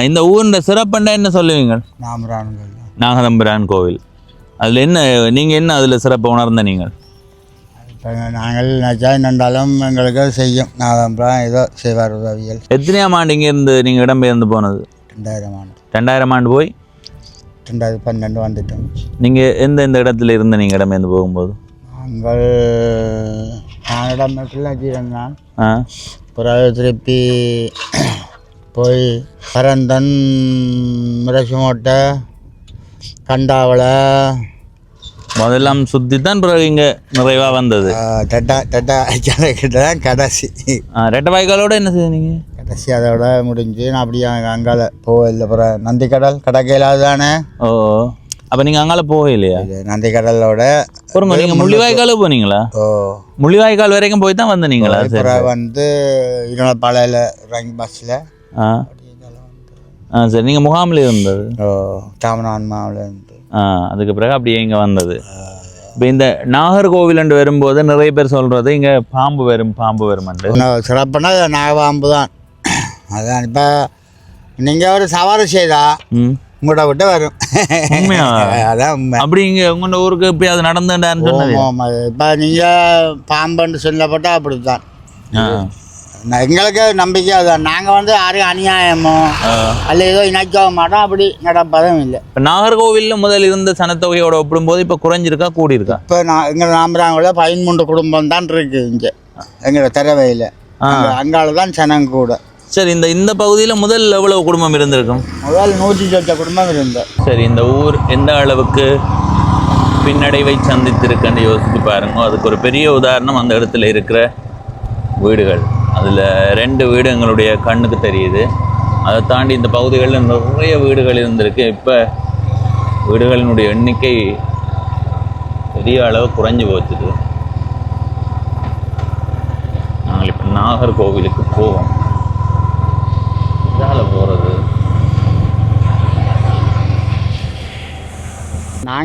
Speaker 2: இந்த ஊரின் சிறப்புண்டா என்ன சொல்லுவீங்க? நாகதம்பிரான் கோவில். அதில் என்ன நீங்கள் என்ன அதில் சிறப்பு உணர்ந்த நீங்கள்?
Speaker 3: நாங்கள் நினச்சா நண்டாலும் எங்களுக்கு செய்யும். நாகதம்பிரான் ஏதோ செய்வார் உதவிகள்.
Speaker 2: எத்தனையாம் ஆண்டு இங்கேருந்து நீங்கள் இடம்பெயர்ந்து போனது?
Speaker 3: 2000 ஆண்டு.
Speaker 2: 2000 ஆண்டு போய்
Speaker 1: 2012 வந்துட்டோம்.
Speaker 2: நீங்கள் எந்த இடத்துல இருந்து நீங்கள் இடமேந்து போகும்போது?
Speaker 1: நாங்கள் இடம் வச்சுருந்தான். பிறகு திருப்பி போய் பரந்தன், மிரசுமோட்டை, கண்டாவளை
Speaker 2: முதல்லாம் சுற்றி தான் பிறகு இங்கே நிறைவாக வந்தது.
Speaker 1: கிட்ட தான் கடைசி.
Speaker 2: ரெட்டை வாய்க்காலோட என்ன செய்யுங்க?
Speaker 1: கடைசி அதோட முடிஞ்சு நான் அப்படியே அங்கால போகல. அப்புறம் நந்தி கடல் கடற்கையிலாது தானே.
Speaker 2: ஓ, அப்போ நீங்கள் அங்கால போகலையா?
Speaker 1: நந்தி கடலோட
Speaker 2: பொறுங்க, நீங்கள் முள்ளிவாய்க்கால போனீங்களா?
Speaker 1: ஓ,
Speaker 2: முள்ளிவாய்க்கால் வரைக்கும் போய் தான் வந்தீங்களா?
Speaker 1: அப்புறம் வந்து இருநப்பாளையில் ரங்கி பஸ்ஸில்.
Speaker 2: சரி, நீங்கள் முகாமில் இருந்தது?
Speaker 1: ஓ, தாமனான் மாவில் இருந்து.
Speaker 2: அதுக்கு பிறகு அப்படியே இங்கே வந்தது. இப்போ இந்த நாகர்கோவில் வரும்போது நிறைய பேர் சொல்கிறது இங்கே பாம்பு வரும்ண்டு.
Speaker 1: சிறப்புனா நாகபாம்பு தான். அதான் இப்போ நீங்கள் ஒரு சவாரி செய்தா உங்கள்கிட்ட விட்டு வரும்.
Speaker 2: உண்மையா?
Speaker 1: அதான் உண்மை.
Speaker 2: அப்படி இங்கே உங்களோட ஊருக்கு இப்போ அது நடந்துட்டான்னு சொன்னது.
Speaker 1: இப்போ நீங்கள் பாம்புன்னு சொல்லப்பட்டால் அப்படி தான். எங்களுக்கு நம்பிக்கை அதுதான். நாங்கள் வந்து யாரையும் அநியாயமோ அல்ல ஏதோ இணைக்க மாட்டோம், அப்படி நடப்பதும் இல்லை.
Speaker 2: இப்போ நாகர்கோவிலில் முதல் இருந்த சனத்தொகையோட ஒப்பிடும்போது இப்போ குறைஞ்சிருக்கா கூடியிருக்கா?
Speaker 1: இப்போ எங்களை நாம்பராங்கள 13 குடும்பம் தான் இருக்குது இங்கே எங்களோட தரவையில். அங்கால தான் சனம் கூட.
Speaker 2: சரி, இந்த பகுதியில் முதல் எவ்வளவு குடும்பம் இருந்திருக்கும்?
Speaker 1: முதல் 100 குடும்பம் இருந்தது.
Speaker 2: சரி, இந்த ஊர் எந்த அளவுக்கு பின்னடைவை சந்தித்திருக்குன்னு யோசித்து பாருங்க. அதுக்கு ஒரு பெரிய உதாரணம் அந்த இடத்துல இருக்கிற வீடுகள். அதில் 2 வீடு எங்களுடைய கண்ணுக்கு தெரியுது. அதை தாண்டி இந்த பகுதிகளில் நிறைய வீடுகள் இருந்திருக்கு. இப்போ வீடுகளினுடைய எண்ணிக்கை பெரிய அளவு குறைஞ்சி போச்சுது. நாங்கள் இப்போ நாகர்கோவிலுக்கு போவோம். இதால் போகிறது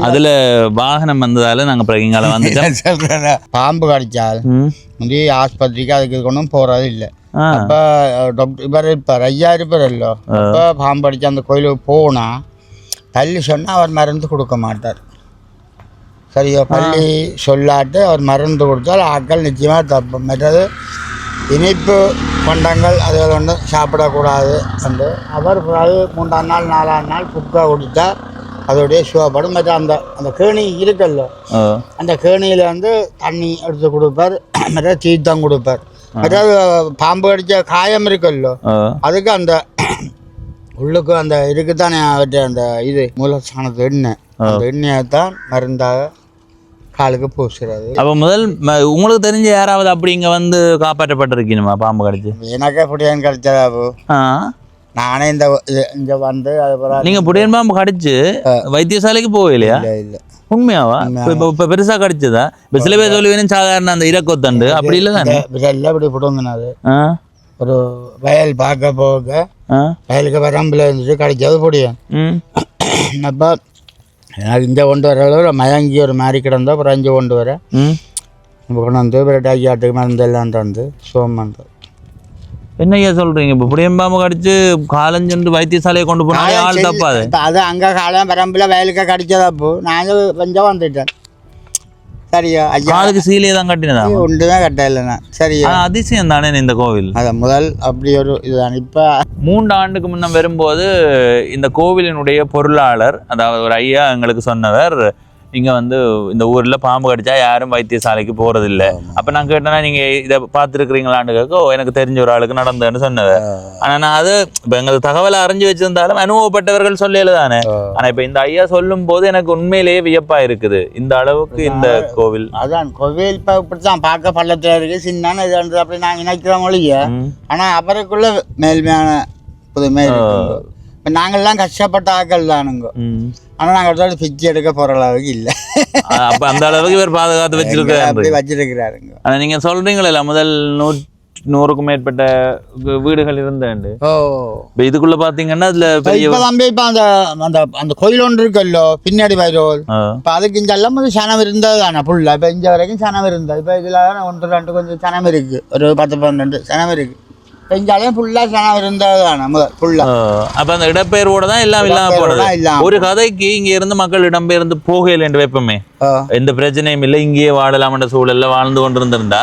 Speaker 2: அதில் வாகனம் வந்ததால் நாங்கள் பிறகு இங்கால வந்துட்டோம்.
Speaker 1: பாம்பு கடிச்சால் முந்தைய ஆஸ்பத்திரிக்கு அதுக்கு கொண்டும் போகிறது இல்லை. அப்போ டாக்டர் இவர் இருப்பார், ஐயா இருப்பாரல்லோ. அப்போ பாம்பு அடித்து அந்த கோயிலுக்கு போனால் பள்ளி சொன்னால் அவர் மருந்து கொடுக்க மாட்டார். சரியா? பள்ளி சொல்லாட்டு அவர் மருந்து கொடுத்தால் ஆட்கள் நிச்சயமாக தப்பு. மற்றது இனிப்பு பண்டங்கள் அதில் ஒன்றும் சாப்பிடக்கூடாது என்று அவர் பிறகு 3ஆம் நாள் 4ஆம் நாள் புக்கை கொடுத்தா அதோடைய சுவப்படும். மற்ற அந்த கேணி இருக்குல்ல, அந்த கேணியில் வந்து தண்ணி எடுத்து கொடுப்பார். மற்ற தீர்த்தம் கொடுப்பார். மற்றது பாம்பு கடிச்ச காயம் இருக்குல்லோ, அதுக்கு அந்த உள்ளுக்கு அந்த இருக்குத்தானே அவற்றை அந்த இது மூலஸ்தானத்து எண்ணெய், அந்த எண்ணெயை தான் மருந்தாக காலுக்கு பூசுறது.
Speaker 2: அப்போ முதல் உங்களுக்கு தெரிஞ்ச யாராவது அப்படி இங்கே வந்து காப்பாற்றப்பட்டிருக்கீங்களா பாம்பு கடிச்சு?
Speaker 1: எனக்கு புடியன் கடிச்சதா போ. நானே இங்கே வந்து அதுக்கப்புறம்
Speaker 2: நீங்கள் புடியன் பாம்பு கடிச்சு வைத்தியசாலைக்கு போகலையா?
Speaker 1: இல்லை.
Speaker 2: உண்மையாவா? இப்போ பெருசாக கடிச்சதா? இப்போ சில பேர் சொல்லுவேன் சாதாரண அந்த இறக்கொத்தண்டு அப்படி இல்லை தானே?
Speaker 1: எல்லாம் இப்படி பிடுங்கினது. ஒரு வயல் பார்க்க போக வயலுக்கு வரம்பில் இருந்துட்டு கடிச்சது புடியன். அப்போ எனக்கு இங்கே கொண்டு வர அளவு மயங்கி ஒரு மாதிரி கிடந்தோம். அப்புறம் இங்கே கொண்டு வர இப்போ கொண்டு வந்து டாக்கி ஆட்டுக்கு மருந்து எல்லாம் தந்து சோம் வந்தோம்.
Speaker 2: என்னையா சொல்கிறீங்க? இப்போ புடியம்பாம்பு கடிச்சு காலஞ்சென்று வைத்தியசாலையை கொண்டு போனாலே ஆள் தப்பாது.
Speaker 1: இப்போ அது அங்கே காலம் வரம்பில் வயலுக்கு கடிச்சதப்போ நாங்கள் கொஞ்சம் வந்துட்டேன். சரியா?
Speaker 2: காலுக்கு சீலையை தான் கட்டினதா?
Speaker 1: ஒன்றுமே கட்ட இல்லைண்ணா. சரியா?
Speaker 2: அதிசயம் தானே இந்த கோவில்.
Speaker 1: அதான் முதல் அப்படி ஒரு இதுதான். இப்போ
Speaker 2: 3 ஆண்டுக்கு முன்ன வரும்போது இந்த கோவிலினுடைய பொருளாளர், அதாவது ஒரு ஐயா எங்களுக்கு சொன்னவர், இங்கே வந்து இந்த ஊரில் பாம்பு கடிச்சா யாரும் வைத்தியசாலைக்கு போகிறதில்ல. அப்போ நான் கேட்டேன்னா நீங்கள் இதை பார்த்துருக்குறீங்களான்னு கேட்க எனக்கு தெரிஞ்ச ஒரு ஆளுக்கு நடந்ததுன்னு சொன்னது. ஆனால் நான் அது இப்போ எங்களுக்கு தகவலை அறிஞ்சு வச்சிருந்தாலும் அனுபவப்பட்டவர்கள் சொல்லல தானே. ஆனால் இப்போ இந்த ஐயா சொல்லும் போது எனக்கு உண்மையிலேயே வியப்பாக இருக்குது இந்த அளவுக்கு இந்த கோவில்.
Speaker 1: அதான் கோவில் இப்போ இப்படி தான் பார்க்க பள்ளத்தில் இருக்குது, சின்ன இது அப்படி நாங்கள் நினைக்கிறோம் ஒழிய. ஆனால் அவருக்குள்ள மேல்மையான புதுமை இப்போ நாங்கள்லாம் கஷ்டப்பட்ட ஆக்கள் தானுங்க. ஆனால் நாங்கள் அடுத்த பிச்சு எடுக்க போகிற அளவுக்கு இல்லை.
Speaker 2: அப்போ அந்த அளவுக்கு இவர் பாதுகாத்து வச்சிருக்காரு,
Speaker 1: அப்படி வச்சிருக்கிறாருங்க.
Speaker 2: ஆனால் நீங்கள் சொல்கிறீங்களா முதல் 100க்கும் மேற்பட்ட வீடுகள் இருந்தாண்டு. இப்போ இதுக்குள்ள பார்த்தீங்கன்னா அதில்
Speaker 1: இப்போ தம்பி இப்போ அந்த கோயில் ஒன்று இருக்குல்லோ பின்னாடி வயரோல், இப்போ அதுக்கு இங்கே எல்லாம் வந்து சனம் இருந்தது தானே ஃபுல்லாக. இப்போ இங்கே வரைக்கும் சனம் இருந்தது. இப்போ இதில் 1 2 கொஞ்சம் சனம் இருக்குது, ஒரு 10 12 சனம் இருக்குது. பெஞ்சாலையும் ஃபுல்லாக சனம் இருந்தது தானே ஃபுல்லாக.
Speaker 2: அப்போ அந்த இடப்பெயர்வோட தான் எல்லாம் இல்லாமல் போனது. ஒரு கதைக்கு இங்கே இருந்து மக்கள் இடம்பெயர்ந்து போகையில் என்று வைப்போமே, எந்த பிரச்சனையும் இல்லை, இங்கேயே வாழலாம்ன்ற சூழல்ல வாழ்ந்து கொண்டு இருந்திருந்தா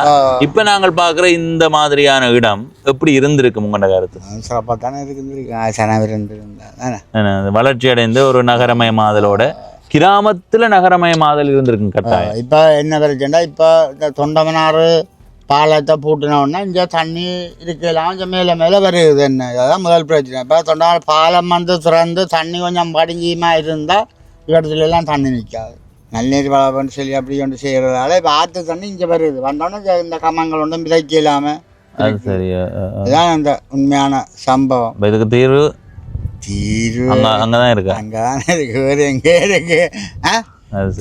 Speaker 2: இப்ப நாங்கள் பார்க்குற இந்த மாதிரியான இடம் எப்படி இருந்திருக்கு உங்களோட கருத்து?
Speaker 1: சிறப்பாக தானே இருக்குது. சனம் இருந்திருந்தா
Speaker 2: வளர்ச்சி அடைந்து ஒரு நகரமயமாதலோட கிராமத்துல நகரமயமாதல் இருந்திருக்கு கட்டாயம்.
Speaker 1: இப்போ என்ன பிரச்சனை, இப்போ இந்த தொண்டமனாறு பாலத்தை பூட்டினோடனே இங்கே தண்ணி இருக்கலாம், கொஞ்சம் மேலே மேலே வருது. என்ன அதுதான் முதல் பிரச்சனை. இப்போ தொண்டமனாறு பாலம் வந்து திறந்து தண்ணி கொஞ்சம் படிஞ்சியமா இருந்தால் இடத்துல எல்லாம் தண்ணி நிற்காது. நல்லீர் வளர்ப்புன்னு சொல்லி அப்படி ஒன்று செய்கிறதால இப்போ ஆற்று தண்ணி இங்கே வருது. வந்தோடனே இந்த கம்மங்கள் ஒன்றும் விதைக்க இல்லாமல்
Speaker 2: அது சரியா.
Speaker 1: இதுதான் அந்த உண்மையான சம்பவம்.
Speaker 2: இதுக்கு தீர்வு அங்கதான் இருக்கு.
Speaker 1: அங்கதான் இருக்கு, வேறு எங்கே இருக்கு?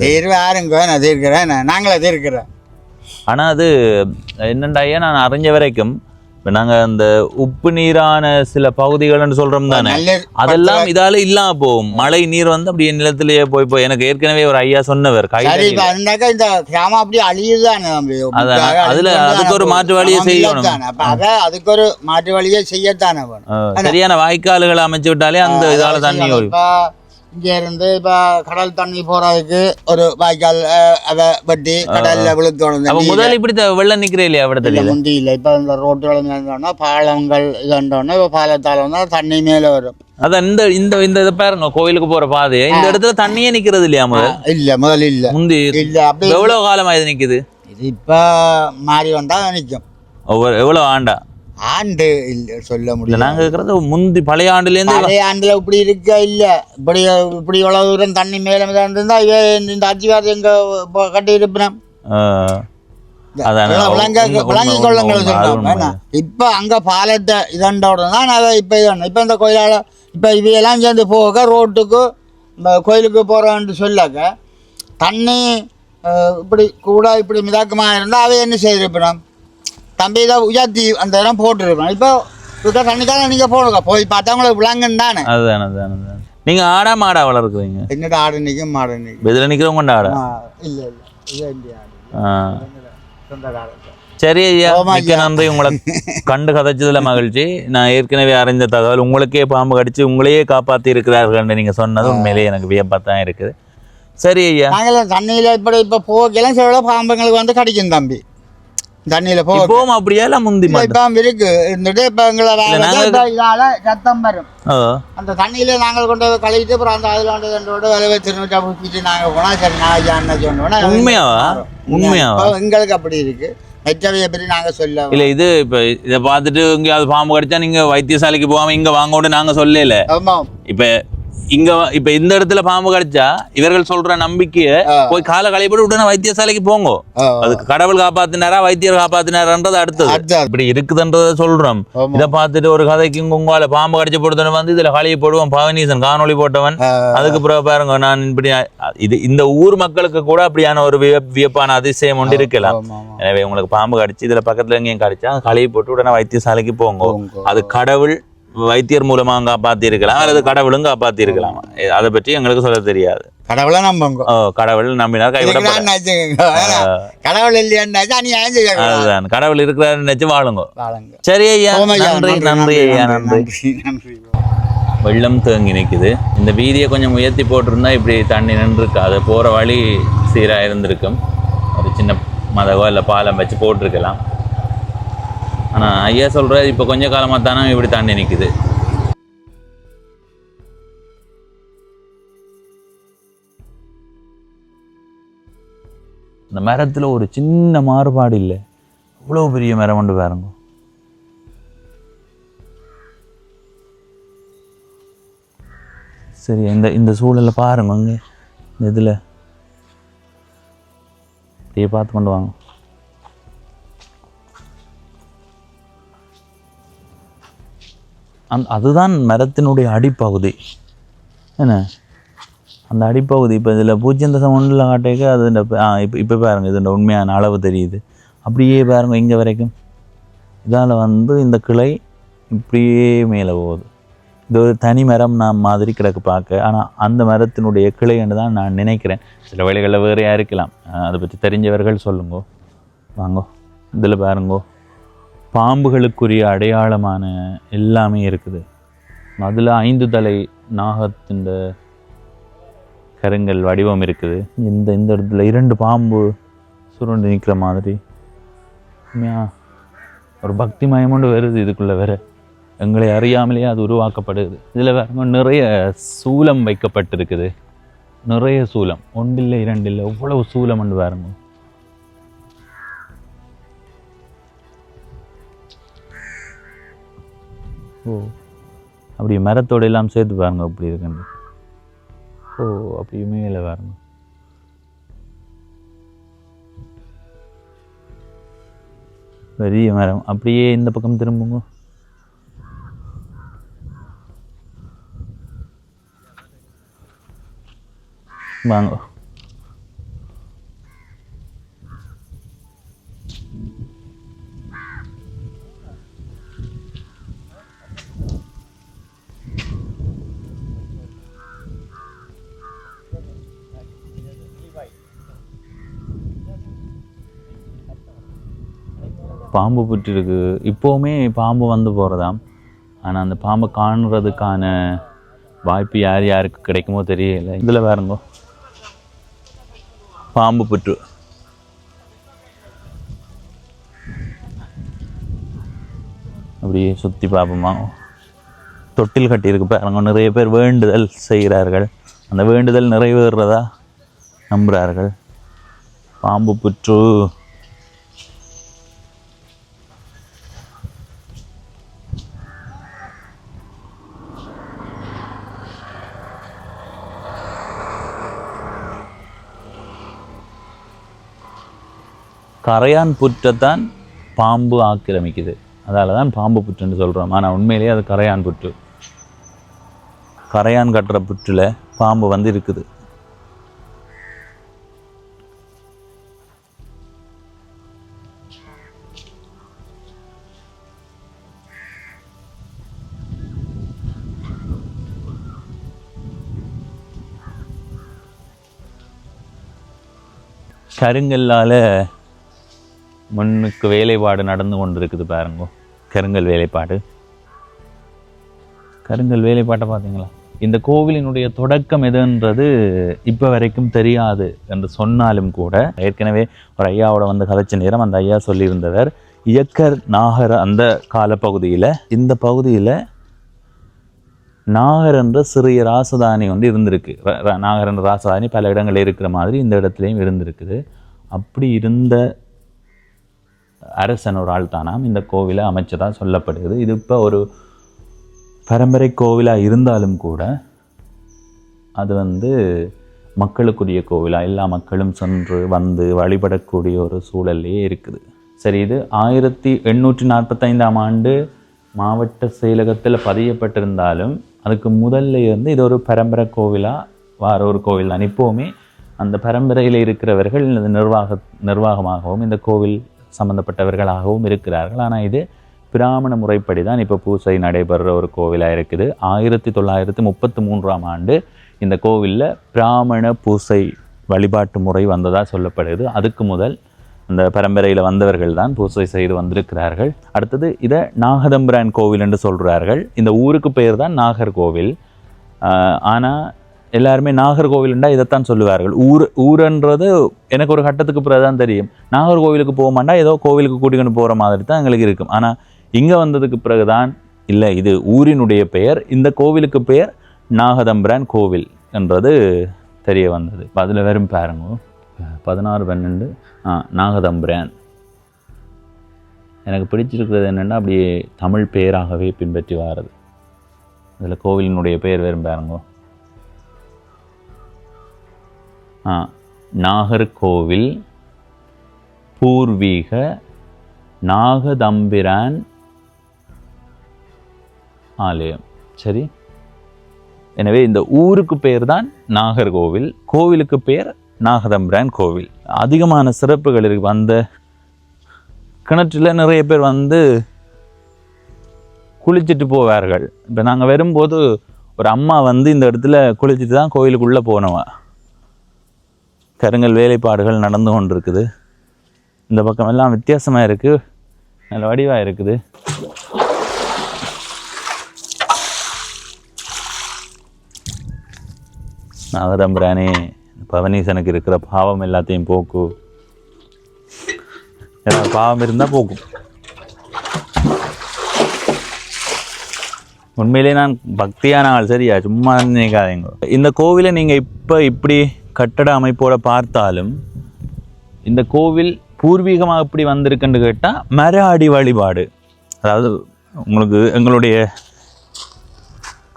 Speaker 1: தீர்வு யாருங்க நான் தீர்க்கிறேன், நாங்களே தீர்க்கிறேன்.
Speaker 2: ஆனா அது என்னண்டாயா, நான் அறிஞ்ச வரைக்கும் இப்போ நாங்கள் அந்த உப்பு நீரான சில பகுதிகள்னு சொல்றோம் தானே, அதெல்லாம் இதால இல்லாம போகும். மழை நீர் வந்து அப்படியே நிலத்திலேயே போய் எனக்கு ஏற்கனவே ஒரு ஐயா சொன்னவர்
Speaker 1: இந்த கிராமம் அப்படி அழியுதானே.
Speaker 2: அதுல அதுக்கு ஒரு மாற்று வழியை செய்யணும்.
Speaker 1: அதுக்கு ஒரு மாற்று வழியை செய்யத்தானே வேணும்.
Speaker 2: சரியான வாய்க்கால்களை அமைச்சு விட்டாலே அந்த இதால தண்ணி
Speaker 1: இங்கே இருந்து இப்போ கடல் தண்ணி போறதுக்கு ஒரு வாய்க்கால் அதை வெட்டி கடல்ல விழுத்தோணும்.
Speaker 2: முதல் இப்படி வெள்ளம் நிற்கிறே இல்லையா விடத்துல
Speaker 1: முந்தி இல்லை. இப்போ இந்த ரோட்டுகள் இருந்தோன்னா பாலங்கள் இதுன்றோன்னா இப்போ பாலத்தால் வந்து தண்ணி மேலே வரும்.
Speaker 2: அதான் இந்த இந்த இந்த இதை பாருங்க, கோயிலுக்கு போற பாதையை இந்த இடத்துல தண்ணியே நிக்கிறது இல்லையா?
Speaker 1: முதல் இல்லை
Speaker 2: முந்தி இல்லை. அப்படி எவ்வளவு காலமா இது நிக்குது?
Speaker 1: இது இப்போ மாறி வந்தா நிற்கும்.
Speaker 2: எவ்வளவு ஆண்டா?
Speaker 1: ஆண்டு இல்லை சொல்ல முடியல.
Speaker 2: நாங்க இருக்கிறது முந்தி பழைய ஆண்டுல
Speaker 1: இப்படி இருக்க இல்ல. இப்படி இப்படி இவ்வளவு தூரம் தண்ணி மேல இருந்தா இந்த அச்சிவாரத்தை எங்க கட்டி இருப்பினோம். விளங்கி கொள்ளுங்கள் சொன்னாங்க. இப்ப அங்க பாலத்தை இதண்டோட தான் அதை இப்ப இப்ப இந்த கோயிலால இப்ப இவையெல்லாம் சேர்ந்து போக ரோட்டுக்கு கோயிலுக்கு போறோம்னு சொல்லாக்க தண்ணி இப்படி கூட இப்படி மிதக்கமா இருந்தா அவை என்ன செய்திருப்பினோம், தம்பி இதை உயர்த்தி அந்த இடம் போட்டுருப்பேன். இப்போ தண்ணிக்காக நீங்கள் போடுங்க, போய் பார்த்தா உங்களுக்கு விளங்குன்னு தானே.
Speaker 2: அதுதான் அதுதான் அதுதான். நீங்கள் ஆடா மாடா வளர்க்குறீங்க?
Speaker 1: என்னோட ஆடு நிற்கும் மாடு நிற்கும்.
Speaker 2: இதில் நிற்கிறவங்க கொண்ட ஆடா?
Speaker 1: இல்லை இல்லை, இது இந்திய ஆடு, சொந்த ஆடு.
Speaker 2: சரி ஐயா, மிக்க நன்றி. உங்களை கண்டு கதைச்சதுல மகிழ்ச்சி. நான் ஏற்கனவே அறிஞ்ச தகவல், உங்களுக்கே பாம்பு கடிச்சு உங்களையே காப்பாற்றி இருக்கிறார்கள் நீங்கள் சொன்னது உண்மையிலேயே எனக்கு வியப்பாக தான் இருக்குது. சரி ஐயா,
Speaker 1: நாங்கள் தண்ணியில் இப்படி இப்போ போகலாம் சில பாம்புங்களுக்கு வந்து கடிக்கும் தம்பி. தண்ணியில போகும்
Speaker 2: அப்படியே முந்தி
Speaker 1: இருக்கு இருந்துட்டு இப்ப எங்களை ரத்தம் வரும். அந்த தண்ணியில நாங்கள் கொண்டு கழுவிட்டு அப்புறம் அந்த அதுல விளைவை திருநூற்றா பூச்சிட்டு நாங்க போனா சரி நான் சொன்னோம்னா
Speaker 2: உண்மையாவா எங்களுக்கு
Speaker 1: அப்படி இருக்கு. மெச்சவையை பற்றி நாங்க சொல்ல
Speaker 2: இல்ல. இது இப்ப இதை பார்த்துட்டு எங்கேயாவது பாம்பு கடிச்சா நீங்க வைத்தியசாலைக்கு போகாம இங்க வாங்க நாங்க சொல்லல. இப்ப இங்க இப்ப இந்த இடத்துல பாம்பு கடிச்சா இவர்கள் சொல்ற நம்பிக்கைய போய் கால களைப்பட்டு உடனே வைத்தியசாலைக்கு போங்க. அதுக்கு கடவுள் காப்பாத்தினாரா வைத்தியர் காப்பாத்தினாரான்றது அடுத்தது. இப்படி இருக்குதுன்றத சொல்றோம். இதை பார்த்துட்டு ஒரு கதைக்கு உங்களால பாம்பு கடிச்சு போடுறவன் வந்து இதுல களையை போடுவோம் பவனீசன் காணொலி போட்டவன். அதுக்கு பிறகு பாருங்க, நான் இப்படி இது இந்த ஊர் மக்களுக்கு கூட அப்படியான ஒரு வியப்பான அதிசயம் ஒன்று இருக்கலாம். எனவே உங்களுக்கு பாம்பு கடிச்சு இதுல பக்கத்துல எங்கேயும் கடிச்சா களையை போட்டு உடனே வைத்தியசாலைக்கு போங்க. அது கடவுள் வைத்தியர் மூலமா காப்பாத்தி இருக்கலாம், அல்லது கடவுளும் காப்பாத்தி இருக்கலாம். அதை பற்றி எங்களுக்கு சொல்ல தெரியாது.
Speaker 1: கடவுளை நம்புங்க.
Speaker 2: கடவுள் நம்பினா
Speaker 1: கடவுள் இல்லையான்
Speaker 2: கடவுள் இருக்கிறாரு நினைச்சு வாழுங்க. சரி ஐயா, நன்றி நன்றி ஐயா, நன்றி. வெள்ளம் தேங்கி நிற்குது. இந்த வீதியை கொஞ்சம் உயர்த்தி போட்டிருந்தா இப்படி தண்ணி நின்றுருக்கு. அது போற வழி சீராக இருந்திருக்கும். ஒரு சின்ன மதகோ இல்லை பாலம் வச்சு போட்டிருக்கலாம். ஆனால் ஐயா சொல்கிற இப்போ கொஞ்சம் காலமாக தானே இப்படி தண்ணி நிற்குது. இந்த மரத்தில் ஒரு சின்ன மாறுபாடு இல்லை, இவ்வளோ பெரிய மரம் கொண்டு பாருங்க. சரி, இந்த சூழலில் பாருங்க. அங்கே இந்த இதில் அப்படியே பார்த்து கொண்டு வாங்க. அதுதான் மரத்தினுடைய அடிப்பகுதி. என்ன அந்த அடிப்பகுதி இப்போ இதில் 0.1 காட்டேக்க அது இப்போ பாருங்கள், இது உண்மையான அளவு தெரியுது. அப்படியே பாருங்கள் இங்கே வரைக்கும். இதால் வந்து இந்த கிளை இப்படியே மேலே போகுது. இது ஒரு தனி மரம் நான் மாதிரி கிடக்கு பார்க்க. ஆனால் அந்த மரத்தினுடைய கிளை என்று தான் நான் நினைக்கிறேன். சில வேளைகளில் வேறையாக இருக்கலாம். அதை பற்றி தெரிஞ்சவர்கள் சொல்லுங்கோ. வாங்கோ, இதில் பாருங்கோ, பாம்புகளுக்குரிய அடையாளமான எல்லாமே இருக்குது. அதில் 5 தலை நாகத்தின் கருங்கல் வடிவம் இருக்குது. இந்த இடத்துல 2 பாம்பு சுருண்டு நிற்கிற மாதிரி ஒரு பக்தி மயமோண்டு வருது. இதுக்குள்ளே வேற எங்களை அறியாமலேயே அது உருவாக்கப்படுது. இதில் வேற நிறைய சூலம் வைக்கப்பட்டிருக்குது. நிறைய சூலம், 1 இல்லை 2 இல்லை, எவ்வளவு சூலம் என்று பாருங்க. ஓ, அப்படி மரத்தோடு எல்லாம் சேர்த்து பாருங்க அப்படி இருக்குன்னு. ஓ, அப்படி மேலே பாருங்க. பெரிய மரம். அப்படியே இந்த பக்கம் திரும்புங்க. வாங்க. பாம்பு புற்று இருக்கு. இப்போவுமே பாம்பு வந்து போகிறதாம். ஆனால் அந்த பாம்பை காணுறதுக்கான வாய்ப்பு யாருக்கு கிடைக்குமோ தெரியல. இதில் வேறுங்கோ பாம்பு புற்று. அப்படியே சுற்றி பார்ப்போமா. தொட்டில் கட்டியிருக்கு பாருங்க. நிறைய பேர் வேண்டுதல் செய்கிறார்கள். அந்த வேண்டுதல் நிறைவேறுறதா நம்புகிறார்கள். பாம்பு புற்று. கரையான் புற்றைத்தான் பாம்பு ஆக்கிரமிக்குது. அதால தான் பாம்பு புற்றுன்னு சொல்கிறோம். ஆனால் உண்மையிலேயே அது கரையான் புற்று. கரையான் கட்டுற புற்றில் பாம்பு வந்து இருக்குது. கருங்கல்லால் மண்ணுக்கு வேலைப்பாடு நடந்து கொண்டு இருக்குது பாருங்க. கருங்கல் வேலைப்பாடு. கருங்கல் வேலைப்பாட்டை பார்த்தீங்களா? இந்த கோவிலினுடைய தொடக்கம் எதுன்றது இப்போ வரைக்கும் தெரியாது என்று சொன்னாலும் கூட, ஏற்கனவே ஒரு ஐயாவோட வந்து கதைச்ச நேரம் அந்த ஐயா சொல்லியிருந்தவர், இயக்கர் நாகர் அந்த காலப்பகுதியில் இந்த பகுதியில் நாகர் என்ற சிறிய ராசதானி வந்து இருந்திருக்கு. நாகர் என்ற ராசதானி பல இடங்களில் இருக்கிற மாதிரி இந்த இடத்துலையும் இருந்திருக்குது. அப்படி இருந்த அரசன் ஒரு ஆள் தானாம் இந்த கோவிலை அமைச்சதாக சொல்லப்படுகிறது. இது இப்போ ஒரு பரம்பரை கோவிலாக இருந்தாலும் கூட அது வந்து மக்களுக்குரிய கோவிலாக எல்லா மக்களும் சென்று வந்து வழிபடக்கூடிய ஒரு சூழல்லையே இருக்குது. சரி, இது 1845ஆம் ஆண்டு மாவட்ட செயலகத்தில் பதியப்பட்டிருந்தாலும் அதுக்கு முதல்ல இருந்து இது ஒரு பரம்பரை கோவிலாக வார ஒரு கோவில் தான். இப்போவுமே அந்த பரம்பரையில் இருக்கிறவர்கள் இந்த நிர்வாகமாகவும் இந்த கோவில் சம்பந்தப்பட்டவர்களாகவும் இருக்கிறார்கள். ஆனால் இது பிராமண முறைப்படி தான் இப்போ பூசை நடைபெறுற ஒரு கோவிலாக இருக்குது. 1933ஆம் ஆண்டு இந்த கோவிலில் பிராமண பூசை வழிபாட்டு முறை வந்ததாக சொல்லப்படுது. அதுக்கு முதல் அந்த பரம்பரையில் வந்தவர்கள் தான் பூசை செய்து வந்திருக்கிறார்கள். அடுத்தது இதை நாகதம்பிரான் கோவில் என்று சொல்கிறார்கள். இந்த ஊருக்கு பெயர் தான் நாகர்கோவில். ஆனால் எல்லாருமே நாகர்கோவில்ண்டா இதைத்தான் சொல்லுவார்கள். ஊருன்றது எனக்கு ஒரு கட்டத்துக்கு பிறகு தான் தெரியும். நாகர்கோவிலுக்கு போக மாட்டா ஏதோ கோவிலுக்கு கூட்டிக்கொண்டு போகிற மாதிரி தான் எங்களுக்கு இருக்கும். ஆனால் இங்கே வந்ததுக்கு பிறகு தான் இல்லை, இது ஊரினுடைய பெயர், இந்த கோவிலுக்கு பெயர் நாகதம்பிரான் கோவில் என்றது தெரிய வந்தது. அதில் வெறும் பாருங்க 16-12 நாகதம்பிரான். எனக்கு பிடிச்சிருக்கிறது என்னென்னா அப்படியே தமிழ் பெயராகவே பின்பற்றி வாரது. அதில் கோவிலினுடைய பெயர் வெறும் பாருங்க நாகர்கோவில் பூர்வீக நாகதம்பிரான் ஆலயம். சரி, எனவே இந்த ஊருக்கு பெயர் தான் நாகர்கோவில், கோவிலுக்கு பெயர் நாகதம்பிரான் கோவில். அதிகமான சிறப்புகள் இருக்கு. அந்த கிணற்றில் நிறைய பேர் வந்து குளிச்சுட்டு போவார்கள். இப்போ நாங்கள் வரும்போது ஒரு அம்மா வந்து இந்த இடத்துல குளிச்சுட்டு தான் கோவிலுக்குள்ளே போனவா. கருங்கல் வேலைப்பாடுகள் நடந்து கொண்டிருக்குது. இந்த பக்கம் எல்லாம் வித்தியாசமாக இருக்குது. நல்ல வடிவாக இருக்குது. நாகதம்பிரானே பவனீசனுக்கு இருக்கிற பாவம் எல்லாத்தையும் போக்கு. ஏதாவது பாவம் இருந்தால் போக்கும். உண்மையிலே நான் பக்தியான ஆள், சரியா? சும்மா நினைக்காதீங்க. இந்த கோவிலை நீங்கள் இப்போ இப்படி கட்டட அமைப்போட பார்த்தாலும் இந்த கோவில் பூர்வீகமாக எப்படி வந்திருக்குன்னு கேட்டால் மர அடி வழிபாடு. அதாவது உங்களுக்கு எங்களுடைய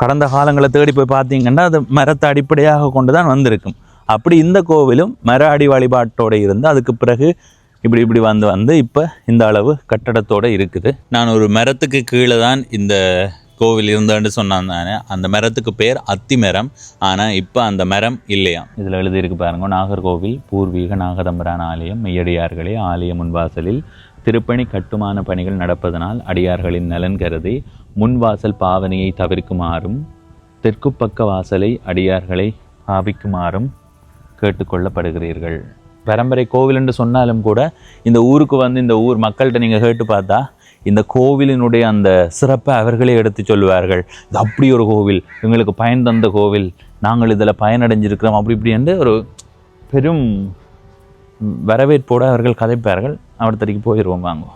Speaker 2: கடந்த காலங்களை தேடி போய் பார்த்தீங்கன்னா அது மரத்தை அடிப்படையாக கொண்டு தான் வந்திருக்கும். அப்படி இந்த கோவிலும் மர அடி வழிபாட்டோடு இருந்து அதுக்கு பிறகு இப்படி வந்து இப்போ இந்த அளவு கட்டடத்தோடு இருக்குது. நான் ஒரு மரத்துக்கு கீழே தான் இந்த கோவில் இருந்தான்னு சொன்னான் தானே. அந்த மரத்துக்கு பேர் அத்தி மரம். ஆனால் இப்போ அந்த மரம் இல்லையா. இதில் எழுதியிருக்கு பாருங்க, நாகர்கோவில் பூர்வீக நாகதம்பிரான் ஆலயம் மெய்யடியார்களே ஆலய முன்வாசலில் திருப்பணி கட்டுமான பணிகள் நடப்பதனால் அடியார்களின் நலன் கருதி முன்வாசல் பாவனையை தவிர்க்குமாறும் தெற்கு பக்க வாசலை அடியார்களை பாவிக்குமாறும் கேட்டுக்கொள்ளப்படுகிறீர்கள். பரம்பரை கோவில் என்று சொன்னாலும் கூட இந்த ஊருக்கு வந்து இந்த ஊர் மக்கள்கிட்ட நீங்கள் கேட்டு பார்த்தா இந்த கோவிலினுடைய அந்த சிறப்பை அவர்களே எடுத்து சொல்லுவார்கள். இது அப்படி ஒரு கோவில், எங்களுக்கு பயன் தந்த கோவில், நாங்கள் இதில் பயனடைஞ்சிருக்கிறோம், அப்படி இப்படி என்று ஒரு பெரும் வரவேற்போடு அவர்கள் கதைப்பார்கள். அடுத்தடிக்கு போயிடுவோம் வாங்க.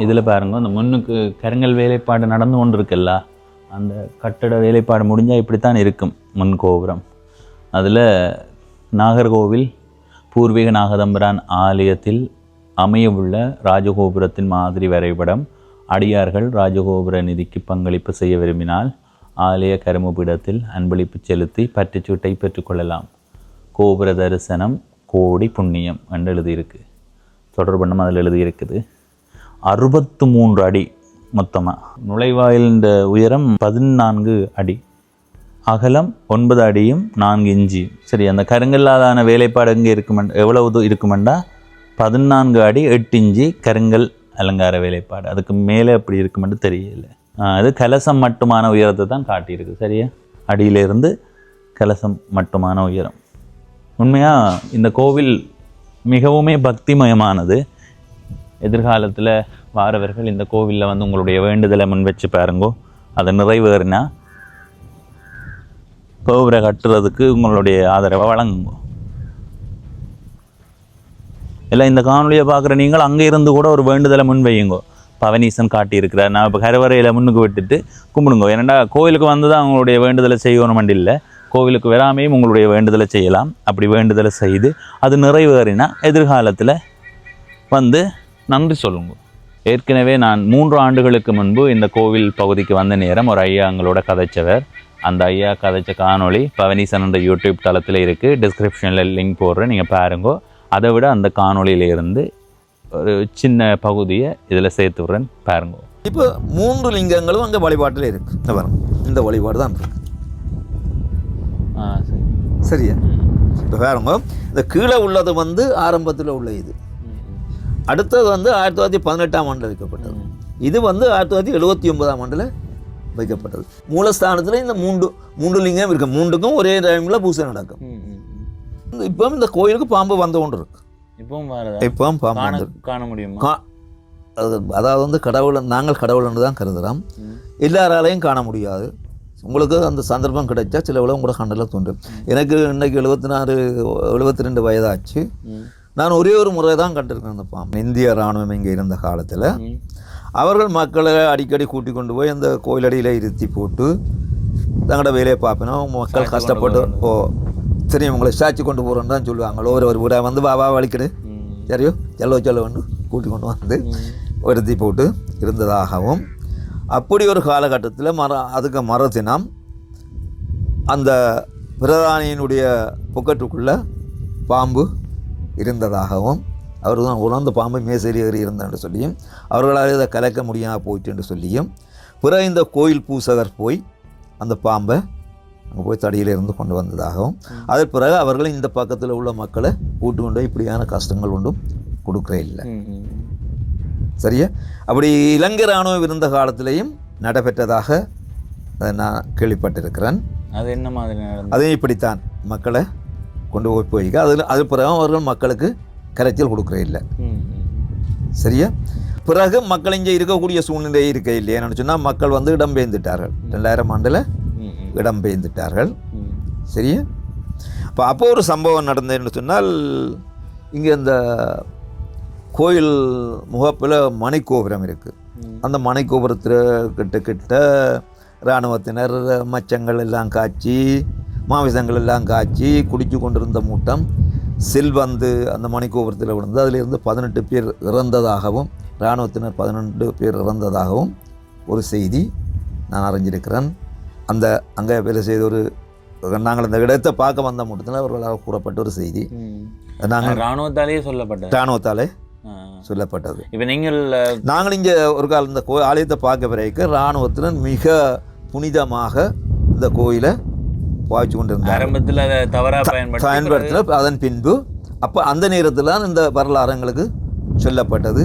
Speaker 2: இதில் பாருங்க, அந்த முன்னுக்கு கருங்கல் வேலைப்பாடு நடந்து கொண்டு இருக்குல்ல, அந்த கட்டட வேலைப்பாடு முடிஞ்சால் இப்படித்தான் இருக்கும் முன் கோபுரம். அதில் நாகர்கோவில் பூர்வீக நாகதம்பிரான் ஆலயத்தில் அமையவுள்ள ராஜகோபுரத்தின் மாதிரி வரைபடம். அடியார்கள் ராஜகோபுர நிதிக்கு பங்களிப்பு செய்ய விரும்பினால் ஆலய கருமபீடத்தில் அன்பளிப்பு செலுத்தி பற்றுச்சீட்டை பெற்றுக்கொள்ளலாம். கோபுர தரிசனம் கோடி புண்ணியம் என்று எழுதியிருக்கு. தொடர்பண்ணம் அதில் எழுதியிருக்குது. 63 அடி மொத்தமாக. நுழைவாயிலின் உயரம் 14 அடி, அகலம் 9 அடியும் 4 இன்ச்சு. சரி, அந்த கருங்கல்லாதான வேலைப்பாடு எங்கே இருக்குமெண்டா எவ்வளவு இருக்குமெண்டா 14 அடி 8 இன்ச்சு கருங்கல் அலங்கார வேலைப்பாடு. அதுக்கு மேலே அப்படி இருக்குமென்று தெரியல. அது கலசம் மட்டுமான உயரத்தை தான் காட்டியிருக்கு. சரியா, அடியிலிருந்து கலசம் மட்டுமான உயரம். உண்மையாக இந்த கோவில் மிகவுமே பக்திமயமானது. எதிர்காலத்தில் வாரவர்கள் இந்த கோவிலில் வந்து உங்களுடைய வேண்டுதலை முன் வச்சு பாருங்கோ. அதை நிறைவேறினா கோபுரை கட்டுறதுக்கு உங்களுடைய ஆதரவை வழங்குங்க. இல்லை, இந்த காணொலியை பார்க்குற நீங்கள் அங்கே இருந்து கூட ஒரு வேண்டுதலை முன் வையுங்கோ. பவனீசன் காட்டியிருக்கிறார், நான் இப்போ கருவறையில் முன்னுக்கு விட்டுட்டு கும்பிடுங்கோ. ஏன்னா கோவிலுக்கு வந்து தான் உங்களுடைய வேண்டுதலை செய்யணும் இல்லை, கோவிலுக்கு வராமையும் உங்களுடைய வேண்டுதலை செய்யலாம். அப்படி வேண்டுதலை செய்து அது நிறைவேறினா எதிர்காலத்தில் வந்து நன்றி சொல்லுங்க. ஏற்கனவே நான் 3 ஆண்டுகளுக்கு முன்பு இந்த கோவில் பகுதிக்கு வந்த நேரம் ஒரு ஐயா எங்களோட கதைச்சவர். அந்த ஐயா கதைச்ச காணொளி பவனீசன் என்ற யூடியூப் தளத்தில் இருக்குது. டிஸ்கிரிப்ஷனில் லிங்க் போடுறேன், நீங்கள் பாருங்கோ. அதை விட அந்த காணொளியிலிருந்து ஒரு சின்ன பகுதியை இதில் சேர்த்து விட்றேன், பாருங்கோ.
Speaker 4: இப்போ 3 லிங்கங்களும் அங்கே வழிபாட்டில் இருக்குது. பாருங்க, இந்த வழிபாடு தான் இருக்கு. சரியா, இப்போ பாருங்க, இந்த கீழே உள்ளது வந்து ஆரம்பத்தில் உள்ள இது. அடுத்தது வந்து 1918ஆம் ஆண்டில் வைக்கப்பட்டது. இது வந்து 1979ஆம் ஆண்டில் வைக்கப்பட்டது. மூலஸ்தானத்தில் இந்த 3 லிங்கம் இருக்கு. 3க்கும் ஒரே டைமில் பூஜை நடக்கும். இப்போ இந்த கோயிலுக்கு பாம்பு வந்து கொண்டு இருக்கு. இப்பவும் பாம்பு
Speaker 2: காண முடியுமா?
Speaker 4: அதாவது வந்து கடவுள், நாங்கள் கடவுள் என்று தான் கருதுகிறோம். எல்லாராலையும் காண முடியாது. உங்களுக்கு அந்த சந்தர்ப்பம் கிடைச்சா சில விட உங்களோட கண்ணில் தோன்றும். எனக்கு இன்னைக்கு 72 வயதாச்சு. நான் ஒரே ஒரு முறை தான் கண்டிருக்கேன் அந்த பாம்பு. இந்திய இராணுவம் இங்கே இருந்த காலத்தில் அவர்கள் மக்களை அடிக்கடி கூட்டி கொண்டு போய் அந்த கோயிலடியில் இருத்தி போட்டு தங்களோட வேலையை பார்ப்பேன். மக்கள் கஷ்டப்பட்டு சரி உங்களை சாட்சி கொண்டு போகிறோன்னு தான் சொல்லுவாங்க. ஒரு வீடை வந்து பாபா வலிக்கிடு சரியோ செல்லோன்னு கூட்டி கொண்டு வந்து இருத்தி போட்டு இருந்ததாகவும், அப்படி ஒரு காலகட்டத்தில் அதுக்கு மறுதினம் அந்த பிரதானியினுடைய பொக்கெட்டுக்குள்ளே பாம்பு இருந்ததாகவும், அவர் தான் உணர்ந்த பாம்பை மேசேறி ஏறி இருந்தான்னு சொல்லியும், அவர்களால் இதை கலைக்க முடியாமல் போயிட்டுன்னு சொல்லியும், பிறகு இந்த கோயில் பூசகர் போய் அந்த பாம்பை அங்கே போய் தடியிலிருந்து கொண்டு வந்ததாகவும், அதன் பிறகு அவர்கள் இந்த பக்கத்தில் உள்ள மக்களை கூட்டு கொண்டு இப்படியான கஷ்டங்கள் ஒன்றும் கொடுக்குறே இல்லை. சரியா, அப்படி இலங்கை இராணுவம் இருந்த காலத்திலையும் நடைபெற்றதாக நான் கேள்விப்பட்டிருக்கிறேன்.
Speaker 2: அது என்ன மாதிரி?
Speaker 4: அதே இப்படித்தான் மக்களை கொண்டு போய் வைக்க அது பிறகு அவர்கள் மக்களுக்கு கரைச்சல் கொடுக்குற இல்லை. சரியா? பிறகு மக்கள் இங்கே இருக்கக்கூடிய சூழ்நிலை இருக்க இல்லையான்னு சொன்னால் மக்கள் வந்து இடம்பெயர்ந்துட்டார்கள். 2000 ஆண்டில் இடம்பெயர்ந்துட்டார்கள். சரியா? அப்போ ஒரு சம்பவம் நடந்ததுன்னு சொன்னால், இங்கே இந்த கோயில் முகப்பில் மணிக்கோபுரம் இருக்குது. அந்த மணிக்கோபுரத்தில் கிட்ட இராணுவத்தினர் மச்சங்கள் எல்லாம் காய்ச்சி மாமிசங்கள் எல்லாம் காய்ச்சி குடித்து கொண்டிருந்த மூட்டம் செல்வந்து அந்த மணிக்கோபுரத்தில் விழுந்து அதிலிருந்து 18 பேர் இறந்ததாகவும் இராணுவத்தினர் 12 பேர் இறந்ததாகவும் ஒரு செய்தி நான் அறிஞ்சிருக்கிறேன். அங்கே வேலை செய்த ஒரு நாங்கள் அந்த இடத்தை பார்க்க வந்த மூட்டத்தில் அவர்களால் கூறப்பட்ட ஒரு செய்தி. நாங்கள் இராணுவத்தாலே சொல்லப்பட்டது.
Speaker 2: இப்போ
Speaker 4: நாங்கள் இங்கே ஒரு காலம் இந்த ஆலயத்தை பார்க்க பிறகு இராணுவத்தினர் மிக புனிதமாக இந்த கோயிலை பாய்ச்சி கொண்டிருந்தார். பயன்படுத்தின அதன் பின்பு அப்போ அந்த நேரத்தில் தான் இந்த வரலாறு எங்களுக்கு சொல்லப்பட்டது.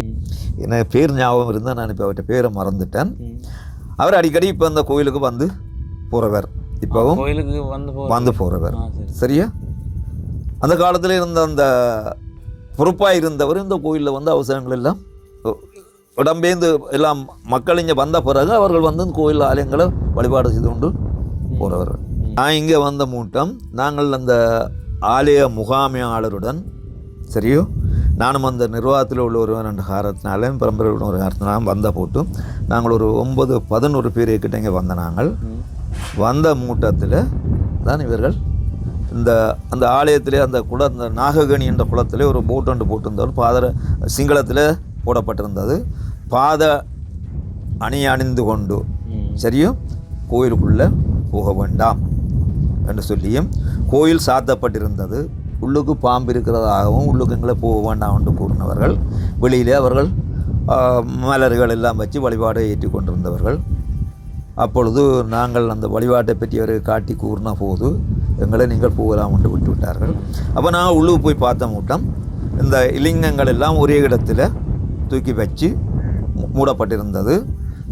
Speaker 4: எனக்கு பேர் ஞாபகம் இருந்தால் நான் இப்போ அவர்கிட்ட பேரை மறந்துட்டேன். அவர் அடிக்கடி இப்போ அந்த கோயிலுக்கு வந்து போகிறவர், இப்போவும் வந்து போகிறவர். சரியா? அந்த காலத்தில் இருந்த அந்த பொறுப்பாக இருந்தவர் இந்த கோயிலில் வந்து அவசரங்கள் எல்லாம் இடம்பெயர்ந்து எல்லாம் மக்கள் இங்கே வந்த பிறகு அவர்கள் வந்து கோயில் ஆலயங்களை வழிபாடு செய்து கொண்டு போகிறவர்கள். நான் இங்கே வந்த மூட்டம் நாங்கள் அந்த ஆலய முகாமையாளருடன், சரியோ, நானும் அந்த நிர்வாகத்தில் உள்ள ஒரு 2 காரணத்தினாலும் பரம்பரையுடன் ஒரு காரணத்தினாலும் வந்த போட்டு நாங்கள் ஒரு 9-11 பேர் கிட்ட இங்கே வந்த நாங்கள் வந்த மூட்டத்தில் தான் இவர்கள் அந்த ஆலயத்திலே அந்த அந்த நாககணி என்ற குளத்திலே ஒரு போட் ஒன்று போட்டிருந்தவர் சிங்களத்தில் போடப்பட்டிருந்தது. பாத அணிந்து கொண்டு சரியோ கோயிலுக்குள்ளே போக வேண்டாம் என்று சொல்லியும் கோயில் சாத்தப்பட்டிருந்தது. உள்ளுக்கு பாம்பு இருக்கிறதாகவும் உள்ளுக்கு எங்களை போக வேண்டாம் என்று கூறினவர்கள். வெளியிலே அவர்கள் மலர்கள் எல்லாம் வச்சு வழிபாடை ஏற்றி கொண்டிருந்தவர்கள். அப்பொழுது நாங்கள் அந்த வழிபாட்டை பற்றி அவரை காட்டி கூறின போது எங்களை நீங்கள் போகலாம் என்று விட்டு விட்டார்கள். அப்போ நாங்கள் உள்ளுக்கு போய் பார்த்த மூட்டம் இந்த இலிங்கங்கள் எல்லாம் ஒரே இடத்துல தூக்கி வச்சு மூடப்பட்டிருந்தது.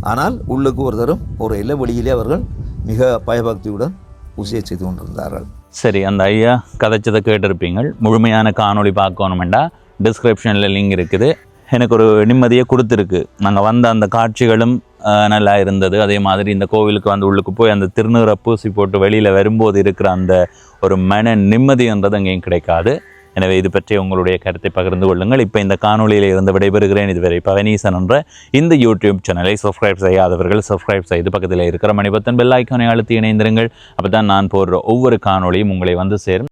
Speaker 4: ஆனால் உள்ளுக்கு ஒரு தரம் ஒரு இல்லை, வெளியிலே அவர்கள் மிக பயபக்தியுடன் பூஜை செய்து கொண்டிருந்தார்கள்.
Speaker 2: சரி, அந்த ஐயா கதைச்சதை கேட்டிருப்பீங்கள். முழுமையான காணொளி பார்க்கணுமெண்டா டிஸ்கிரிப்ஷனில் லிங்க் இருக்குது. எனக்கு ஒரு நிம்மதியை கொடுத்துருக்கு. நாங்கள் வந்த அந்த காட்சிகளும் நல்லா இருந்தது. அதே மாதிரி இந்த கோவிலுக்கு வந்து உள்ளுக்கு போய் அந்த திருநீரை பூசி போட்டு வெளியில் வரும்போது இருக்கிற அந்த ஒரு மன நிம்மதின்றது அங்கேயும் கிடைக்காது. எனவே இது பற்றி உங்களுடைய கருத்தை பகிர்ந்து கொள்ளுங்கள். இப்போ இந்த காணொலியில் இருந்து விடைபெறுகிறேன். இதுவரை பவனீசன் என்ற இந்த யூடியூப் சேனலை சப்ஸ்கிரைப் செய்யாதவர்கள் சப்ஸ்கிரைப் செய்து பக்கத்தில் இருக்கிற மணி பட்டன் பெல் ஐக்கானை அழுத்தி இணைந்திருங்கள். அப்போ தான் நான் போடுற ஒவ்வொரு காணொலியும் உங்களை வந்து சேரும்.